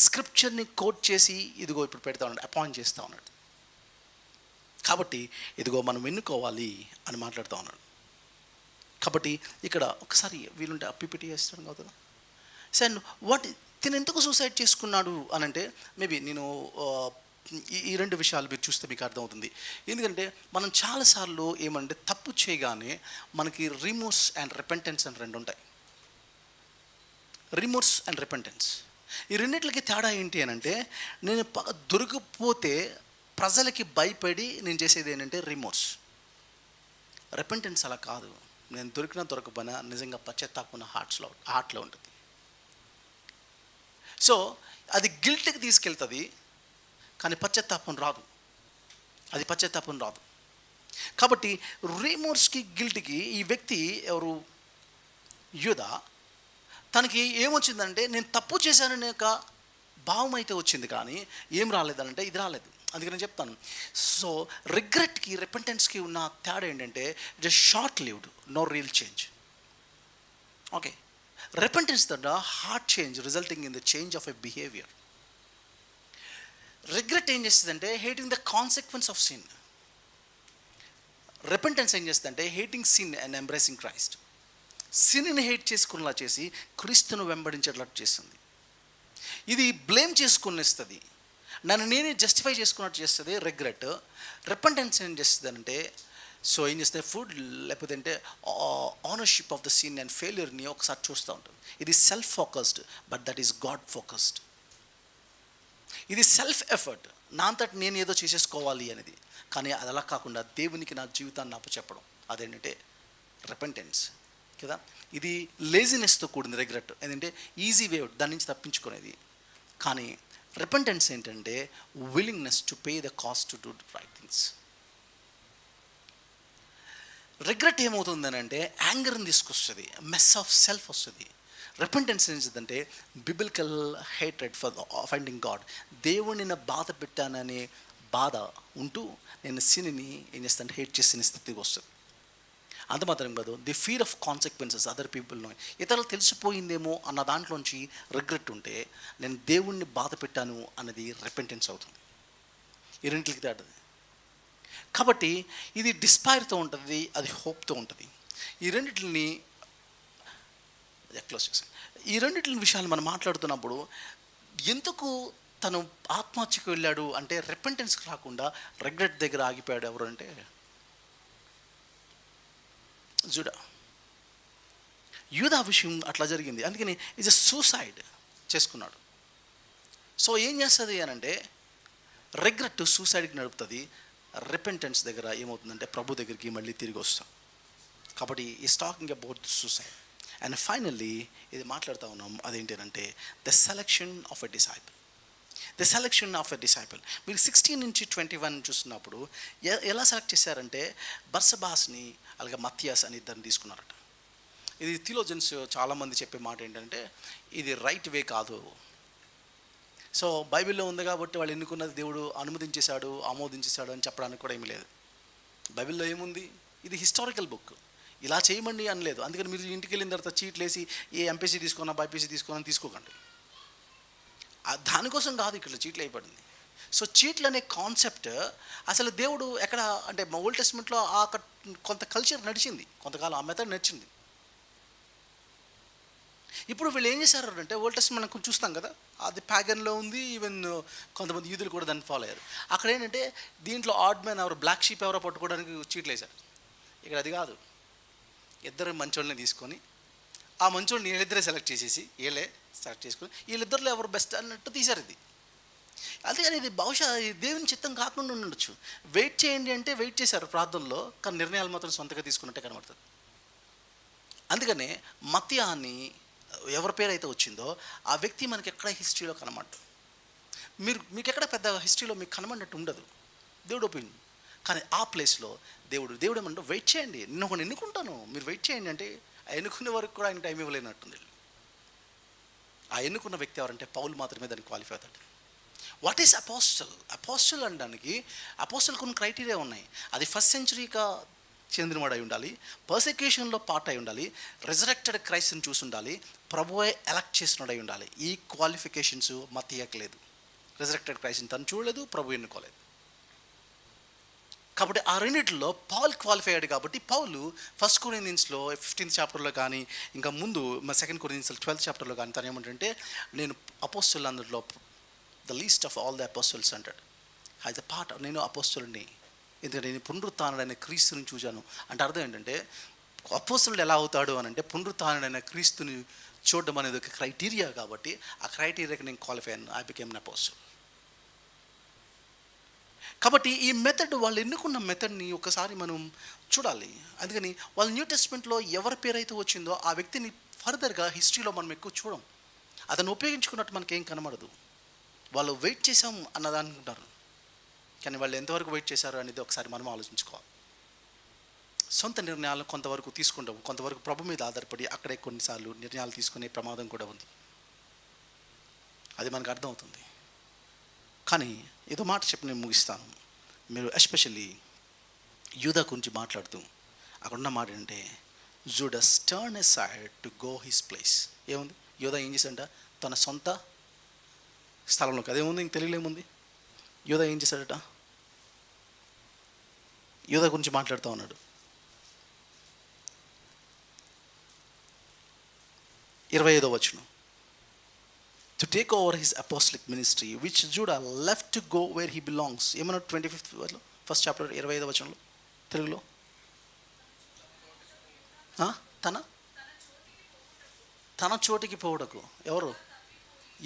Speaker 1: స్క్రిప్చర్ని కోట్ చేసి ఇదిగో ఇప్పుడు పెడతా ఉన్నాడు, అపాయింట్ చేస్తూ ఉన్నాడు. కాబట్టి ఇదిగో మనం ఎన్నుకోవాలి అని మాట్లాడుతూ ఉన్నాడు. కాబట్టి ఇక్కడ ఒకసారి వీలుంటే పిపిటీ చేస్తాను కదా సార్, తిను ఎందుకు సూసైడ్ చేసుకున్నాడు అని అంటే, మేబీ నేను ఈ రెండు విషయాలు మీరు చూస్తే మీకు అర్థమవుతుంది. ఎందుకంటే మనం చాలాసార్లు ఏమంటే తప్పు చేయగానే మనకి రిమోర్స్ అండ్ రిపెంటెన్స్ అని రెండు ఉంటాయి. రిమోర్స్ అండ్ రిపెంటెన్స్, ఈ రెండిట్లకి తేడా ఏంటి అని అంటే, నేను దొరికిపోతే ప్రజలకి భయపడి నేను చేసేది ఏంటంటే రిమోర్స్. రిపెంటెన్స్ అలా కాదు. నేను దొరికినా దొరకపోయినా నిజంగా పశ్చాత్తాపం హార్ట్లో ఉంటుంది. సో అది గిల్ట్కి తీసుకెళ్తుంది, కానీ పశ్చాత్తాపం రాదు. అది పశ్చాత్తాపం రాదు. కాబట్టి రిమోర్స్కి గిల్ట్కి ఈ వ్యక్తి ఎవరు, యూదా, తనకి ఏమొచ్చిందంటే నేను తప్పు చేశాననే ఒక భావం అయితే వచ్చింది, కానీ ఏం రాలేదనంటే ఇది రాలేదు. అందుకని నేను చెప్తాను. సో రిగ్రెట్కి రిపెంటెన్స్కి ఉన్న తేడా ఏంటంటే just short lived, no real change. Okay, repentance the heart change resulting in the change of a behaviour. Regret ఏం చేస్తుందంటే hating the consequence of sin. Repentance ఏం చేస్తుందంటే hating sin and embracing Christ. సిన్ని hate చేసుకునేలా చేసి క్రీస్తును వెంబడించేలా చేస్తుంది. ఇది బ్లేమ్ చేసుకునిస్తుంది, నన్ను నేనే జస్టిఫై చేసుకున్నట్టు చేస్తుంది రిగ్రెట్. రిపెంటెన్స్ ఏం చేస్తుంది అంటే, సో ఏం చేస్తే ఫుడ్ లేకపోతే అంటే ఆనర్షిప్ ఆఫ్ ద సిన్ అండ్ ఫెయిల్యూర్ని ఒకసారి చూస్తూ ఉంటుంది. ఇది self focused, but that is God focused. ఇది సెల్ఫ్ ఎఫర్ట్, నా అంతటి నేను ఏదో చేసేసుకోవాలి అనేది. కానీ అది అలా కాకుండా దేవునికి నా జీవితాన్ని అప్పచెప్పడం, అదేంటంటే రిపెంటెన్స్ కదా. ఇది లేజినెస్తో కూడింది రిగ్రెట్. ఏంటంటే ఈజీ వే దాని నుంచి తప్పించుకునేది. కానీ రిపెంటెన్స్ ఏంటంటే willingness to pay the cost to do right things. Regret ఏమవుతుందని అంటే యాంగర్ని తీసుకొస్తుంది, మెస్ ఆఫ్ సెల్ఫ్ వస్తుంది. రిపెంటెన్స్ ఏంటంటే biblical hatred for finding God. దేవుడిని నా బాధ పెట్టాననే బాధ ఉంటూ నేను సిన్ని ఏం చేస్తాను, హేట్ చేసిన స్థితికి వస్తుంది. అంత మాత్రం కాదు, the fear of consequences other పీపుల్ను, ఇతరులు తెలిసిపోయిందేమో అన్న దాంట్లోంచి రిగ్రెట్ ఉంటే నేను దేవుణ్ణి బాధ పెట్టాను అన్నది రిపెంటెన్స్ అవుతుంది. ఈ రెండింటికి తేడా. కాబట్టి ఇది డిస్పైర్తో ఉంటుంది, అది హోప్తో ఉంటుంది. ఈ రెండింటిని క్లోజ్ చేశాను. ఈ రెండింటి విషయాలు మనం మాట్లాడుతున్నప్పుడు ఎందుకు తను ఆత్మహత్యకు వెళ్ళాడు అంటే రిపెంటెన్స్కి రాకుండా రిగ్రెట్ దగ్గర ఆగిపోయాడు. ఎవరు అంటే యూదా విషయం అట్లా జరిగింది. అందుకని ఈజ్ ఎ సూసైడ్ చేసుకున్నాడు. సో ఏం చేస్తుంది అని అంటే రిగ్రెట్ సూసైడ్కి నడుపుతుంది. రిపెంటెన్స్ దగ్గర ఏమవుతుందంటే ప్రభు దగ్గరికి మళ్ళీ తిరిగి వస్తాం. కాబట్టి is talking about the suicide. And finally ఇది మాట్లాడుతూ ఉన్నాం, అదేంటంటే the selection of a disciple. The selection of a disciple. మీరు 16 నుంచి 21 చూస్తున్నప్పుడు ఎలా సెలెక్ట్ చేశారంటే బర్సబాస్ని అలాగే మత్తియాస్ అని ఇద్దరిని తీసుకున్నారట. ఇది థియోలజన్స్ చాలామంది చెప్పే మాట ఏంటంటే ఇది రైట్ వే కాదు. సో బైబిల్లో ఉంది కాబట్టి వాళ్ళు ఎన్నుకున్నది దేవుడు అనుమతించేశాడు, ఆమోదించేశాడు అని చెప్పడానికి కూడా ఏమీ లేదు. బైబిల్లో ఏముంది, ఇది హిస్టారికల్ బుక్, ఇలా చేయమండి అనలేదు. అందుకని మీరు ఇంటికి వెళ్ళిన తర్వాత చీట్లు వేసి ఏ ఎంపీసీ తీసుకున్నా బైపీసీ తీసుకున్నా తీసుకోకండి. దానికోసం కాదు ఇక్కడ చీట్లు అయిపడింది. సో చీట్లు అనే కాన్సెప్ట్ అసలు దేవుడు ఎక్కడ అంటే ఓల్డ్ టెస్ట్మెంట్లో కొంత కల్చర్ నడిచింది, కొంతకాలం ఆ మెథడ్ నడిచింది. ఇప్పుడు వీళ్ళు ఏం చేశారు అంటే ఓల్డ్ టెస్ట్మెంట్ మనం చూస్తాం కదా, అది ప్యాగన్లో ఉంది. ఈవెన్ కొంతమంది యూదులు కూడా దాన్ని ఫాలో అయ్యారు. అక్కడ ఏంటంటే దీంట్లో ఆడ్ మ్యాన్ ఎవరు, బ్లాక్ షీప్ ఎవరో పట్టుకోవడానికి చీట్లు వేశారు. ఇక్కడ అది కాదు, ఇద్దరు మంచోళ్ళని తీసుకొని ఆ మంచోళ్ళని వీళ్ళిద్దరే సెలెక్ట్ చేసేసి వీళ్ళే సెలెక్ట్ చేసుకొని వీళ్ళిద్దరిలో ఎవరు బెస్ట్ అన్నట్టు తీశారు. ఇది అందుకని ఇది బహుశా దేవుని చిత్తం కాకుండా ఉండొచ్చు. వెయిట్ చేయండి అంటే వెయిట్ చేశారు ప్రార్థనలో, కానీ నిర్ణయాలు మాత్రం సొంతగా తీసుకున్నట్టే కనబడుతుంది. అందుకనే మత్తియా అని ఎవరి పేరు అయితే వచ్చిందో ఆ వ్యక్తి మనకి ఎక్కడ హిస్టరీలో కనబడ్డు. మీకు ఎక్కడ పెద్ద హిస్టరీలో మీకు కనబడినట్టు ఉండదు, దేవుడు ఒపీనియన్. కానీ ఆ ప్లేస్లో దేవుడు ఏమంటే వెయిట్ చేయండి, నేను ఒకటి ఎన్నుకుంటాను, మీరు వెయిట్ చేయండి అంటే ఆ ఎన్నుకునే వరకు కూడా ఆయన టైం ఇవ్వలేనట్టుంది. ఆ ఎన్నుకున్న వ్యక్తి ఎవరంటే పౌలు మాత్రమే దానికి క్వాలిఫై అవుతాడు. What is apostle? అపోస్టల్ అనడానికి అపోస్టల్ కొన్ని క్రైటీరియా ఉన్నాయి. అది ఫస్ట్ సెంచరీగా చెందినవాడు అయి ఉండాలి, పర్సిక్యూషన్లో పార్ట్ అయి ఉండాలి, రిజరెక్టెడ్ క్రైస్ట్ని చూసి ఉండాలి, ప్రభువే ఎలక్ట్ చేసినాడు అయి ఉండాలి. ఈ క్వాలిఫికేషన్స్ మత్తీయకు లేదు. రిజరెక్టెడ్ క్రైస్ట్ని తను చూడలేదు, ప్రభు ఎన్నుకోలేదు. కాబట్టి ఆ రెండింటిలో పౌల్ క్వాలిఫై అయ్యాడు. కాబట్టి పౌలు 1 కొరింథియన్స్లో 15th చాప్టర్లో కానీ ఇంకా ముందు 2 కొరింథియన్స్ 12th చాప్టర్లో కానీ తను ఏమంటే నేను అపోస్తలు అందరిలో the least of all the apostles అంటాడు. యాజ్ అ పార్ట్ నేను అపోస్తలుడిని, ఎందుకంటే నేను పునరుత్థానుడైన క్రీస్తుని చూశాను. అంటే అర్థం ఏంటంటే అపోస్తలుడు ఎలా అవుతాడు అని అంటే పునరుత్థానుడైన క్రీస్తుని చూడడం అనేది ఒక క్రైటీరియా. కాబట్టి ఆ క్రైటీరియాకి నేను క్వాలిఫై అయ్యాను. I became N apostle. కాబట్టి ఈ మెథడ్, వాళ్ళు ఎన్నుకున్న మెథడ్ని ఒకసారి మనం చూడాలి. అందుకని వాళ్ళ న్యూ టెస్ట్మెంట్లో ఎవరి పేరైతే వచ్చిందో ఆ వ్యక్తిని ఫర్దర్గా హిస్టరీలో మనం ఎక్కువ చూడం. అతను ఉపయోగించుకున్నట్టు మనకేం కనబడదు. వాళ్ళు వెయిట్ చేసాం అన్నదాన్ని అనుకుంటారు, కానీ వాళ్ళు ఎంతవరకు వెయిట్ చేశారు అనేది ఒకసారి మనం ఆలోచించుకోవాలి. సొంత నిర్ణయాలను కొంతవరకు తీసుకుంటాం, కొంతవరకు ప్రభు మీద ఆధారపడి అక్కడే కొన్నిసార్లు నిర్ణయాలు తీసుకునే ప్రమాదం కూడా ఉంది. అది మనకు అర్థమవుతుంది. కానీ ఏదో మాట చెప్పి నేను ముగిస్తాను. మీరు ఎస్పెషల్లీ యూదా గురించి మాట్లాడుతూ అక్కడున్న మాట ఏంటంటే Judas turn aside to go his place. ఏముంది? యూదా ఏం చేశాడంట? తన సొంత స్థలంలోకి. అదేముంది? ఇంక తెలుగులో ఏముంది? యూదా ఏం చేశాడట? యూదా గురించి మాట్లాడుతూ ఉన్నాడు. 25వ వచనం, to take over his apostolic ministry which JUDA left to go where he belongs. ఏమన్నాడు 25th ఫస్ట్ చాప్టర్ 25వ వచనంలో తెలుగులో? తన చోటికి పోవుటకు. ఎవరు?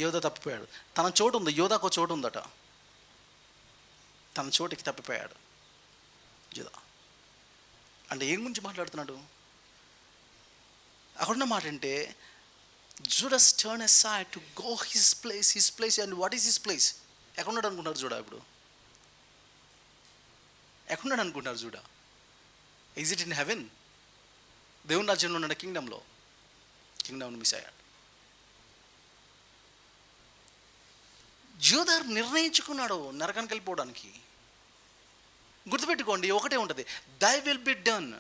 Speaker 1: యోధా తప్పిపోయాడు. తన చోటు ఉంది, యోధాకు చోటు ఉందట. తన చోటికి తప్పిపోయాడు యోధా. అంటే ఏం గురించి మాట్లాడుతున్నాడు? అక్కడున్న మాట అంటే Judas turned aside to go his place. And what is his place? ఎక్కడున్నాడు అనుకుంటారు జూడా? ఇప్పుడు ఎక్కడున్నాడు అనుకుంటారు JUDA? Is it in heaven? దేవుని రాజ్యంలో ఉన్నాడు, కింగ్డమ్లో మిస్ అయ్యాడు. జూదా నిర్ణయించుకున్నాడు నరకానికి వెళ్ళిపోవడానికి. గుర్తుపెట్టుకోండి, ఒకటే ఉంటుంది, దై విల్ బి డన్,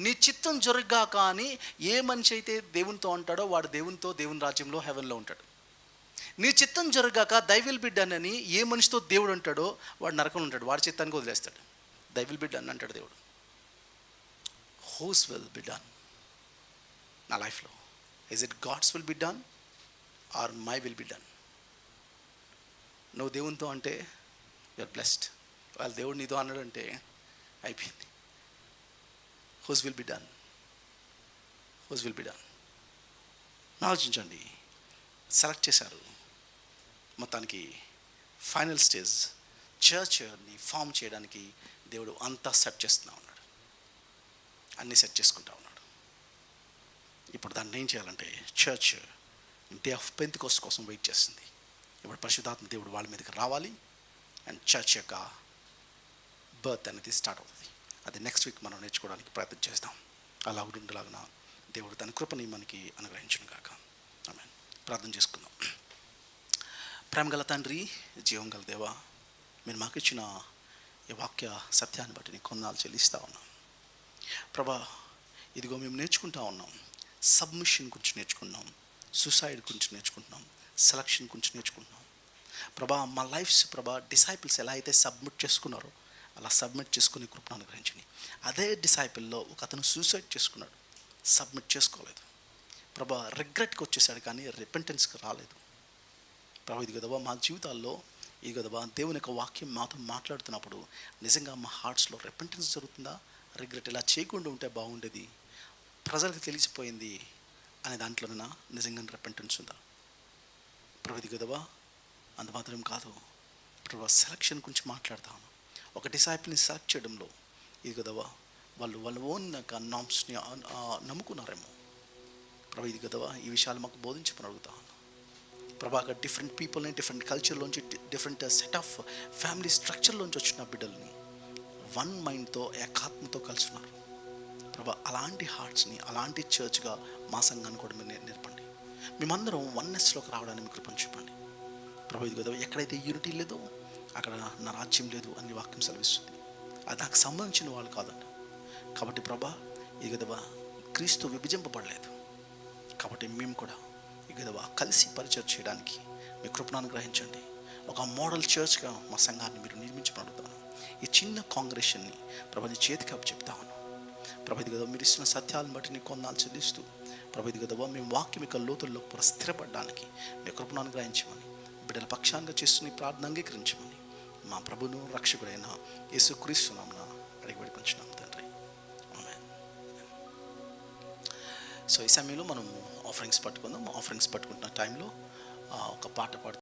Speaker 1: నీ చిత్తం జరగ్గాక అని. ఏ మనిషి అయితే దేవునితో అంటాడో వాడు దేవునితో, దేవుని రాజ్యంలో, హెవెన్లో ఉంటాడు. నీ చిత్తం జరగ్గాక దై విల్ బి డన్ అని ఏ మనిషితో దేవుడు అంటాడో వాడు నరకంలో ఉంటాడు. వాడి చిత్తానికి వదిలేస్తాడు. దై విల్ బి డన్ అంటాడు దేవుడు. హూస్ విల్ బి డన్ నా లైఫ్లో? Is it God's will be done or my will be done? నువ్వు దేవునితో అంటే యూఆర్ బ్లెస్డ్. వాళ్ళు దేవుడు నీతో అన్నాడంటే అయిపోయింది. Whose will be done? Whose will be done? ఆలోచించండి. సెలెక్ట్ చేశారు. మొత్తానికి ఫైనల్ స్టేజ్ చర్చ్ని ఫామ్ చేయడానికి దేవుడు అంతా సెట్ చేస్తూ ఉన్నాడు. అన్నీ సెట్ చేసుకుంటా ఉన్నాడు. ఇప్పుడు దాన్ని ఏం చేయాలంటే చర్చ్ డే ఆఫ్ పెంతెకోస్ట్ కోసం వెయిట్ చేస్తుంది. ఇప్పుడు పరిశుద్ధాత్మ దేవుడు వాళ్ళ మీదకి రావాలి అండ్ చర్చ్ యొక్క బర్త్ అనేది స్టార్ట్ అవుతుంది. అది నెక్స్ట్ వీక్ మనం నేర్చుకోవడానికి ప్రయత్నం చేస్తాం. అలా ఉండేలాగా దేవుడు తన కృపని మనకి అనుగ్రహించును గాక. ఆమేన్. ప్రార్థన చేసుకుందాం. ప్రేమగల తండ్రి, జీవం గల దేవా, మీరు మాకు ఇచ్చిన ఈ వాక్య సత్యాన్ని బట్టి నీకు కొందనాలు చెల్లిస్తూ ఉన్నాం. ప్రభా, ఇదిగో మేము నేర్చుకుంటా ఉన్నాం. సబ్మిషన్ గురించి నేర్చుకున్నాం, సూసైడ్ గురించి నేర్చుకుంటున్నాం, సెలక్షన్ గురించి నేర్చుకుంటున్నాం. ప్రభా, మా లైఫ్స్ ప్రభా డిసైపుల్స్ ఎలా అయితే సబ్మిట్ చేసుకున్నారో అలా సబ్మిట్ చేసుకుని కృపను అనుగ్రహించండి. అదే డిసైపుల్లో ఒక అతను సూసైడ్ చేసుకున్నాడు, సబ్మిట్ చేసుకోలేదు. ప్రభా, రిగ్రెట్కి వచ్చేసాడు కానీ రిపెంటెన్స్కి రాలేదు. ప్రభా, ఇది కదవా మా జీవితాల్లో, ఇది కదవా దేవుని యొక్క వాక్యం మాతో మాట్లాడుతున్నప్పుడు నిజంగా మా హార్ట్స్లో రిపెంటెన్స్ జరుగుతుందా? రిగ్రెట్ ఇలా చేయకుండా ఉంటే బాగుండేది, ప్రజలకు తెలిసిపోయింది అనే దాంట్లోనైనా నిజంగా రిపెంటెన్స్ ఉందా? ప్రభా, ఇది కదవా అంత మాత్రం కాదు. ప్రభా, సెలక్షన్ గురించి మాట్లాడతాను. ఒక డిసైపుల్ని సెలెక్ట్ చేయడంలో ఇది కదవా వాళ్ళ ఓన్ నామ్స్ని నమ్ముకున్నారేమో. ప్రభా, ఇది కదవా ఈ విషయాలు మాకు బోధించమని అడుగుతాను. ప్రభా, డిఫరెంట్ పీపుల్ని, డిఫరెంట్ కల్చర్లోంచి, డిఫరెంట్ సెట్ ఆఫ్ ఫ్యామిలీ స్ట్రక్చర్లోంచి వచ్చిన బిడ్డల్ని వన్ మైండ్తో, ఏకాత్మతో కలుస్తున్నారు. ప్రభా, అలాంటి హార్ట్స్ని, అలాంటి చర్చ్గా మా సంఘాన్ని కూడా మీరు నేర్పండి. మేమందరం వన్నెస్లోకి రావడానికి మీకు కృపను చూపండి. ప్రభా, ఇది కదవా ఎక్కడైతే యూనిటీ లేదో అక్కడ నా రాజ్యం లేదు అని వాక్యం సెలవిస్తుంది. అది నాకు సంబంధించిన వాళ్ళు కాదంట. కాబట్టి ప్రభా, ఇది కదవా క్రీస్తు విభజింపబడలేదు. కాబట్టి మేము కూడా ఇది కదవా కలిసి పరిచయం చేయడానికి మీ కృపను అనుగ్రహించండి. ఒక మోడల్ చర్చ్గా మా సంఘాన్ని మీరు నిర్మించబడుతాను. ఈ చిన్న కాంగ్రెషన్ని ప్రభా నీ చేతికి అప్పు చెప్తాను. ప్రభా, ఇది కదవా మీరు ఇస్తున్న సత్యాలను బట్టి నీ కొందాలు చెల్లిస్తూ ప్రభా, ఇది కదవా మేము వాక్యం యొక్క లోతుల్లో కూడా స్థిరపడడానికి మీ కృపను అనుగ్రహించమని బిడ్డల పక్షాంగా చేస్తున్న ఈ ప్రార్థన అంగీకరించమని మా ప్రభును రక్షకుడైన యేసుక్రీస్తు నామమున అడిగి వేడుకొంచున్నాం తండ్రి, ఆమేన్. సో ఈ సమయంలో మనం ఆఫరింగ్స్ పట్టుకుందాం. ఆఫరింగ్స్ పట్టుకుంటున్న టైంలో ఒక పాట పాడుతూ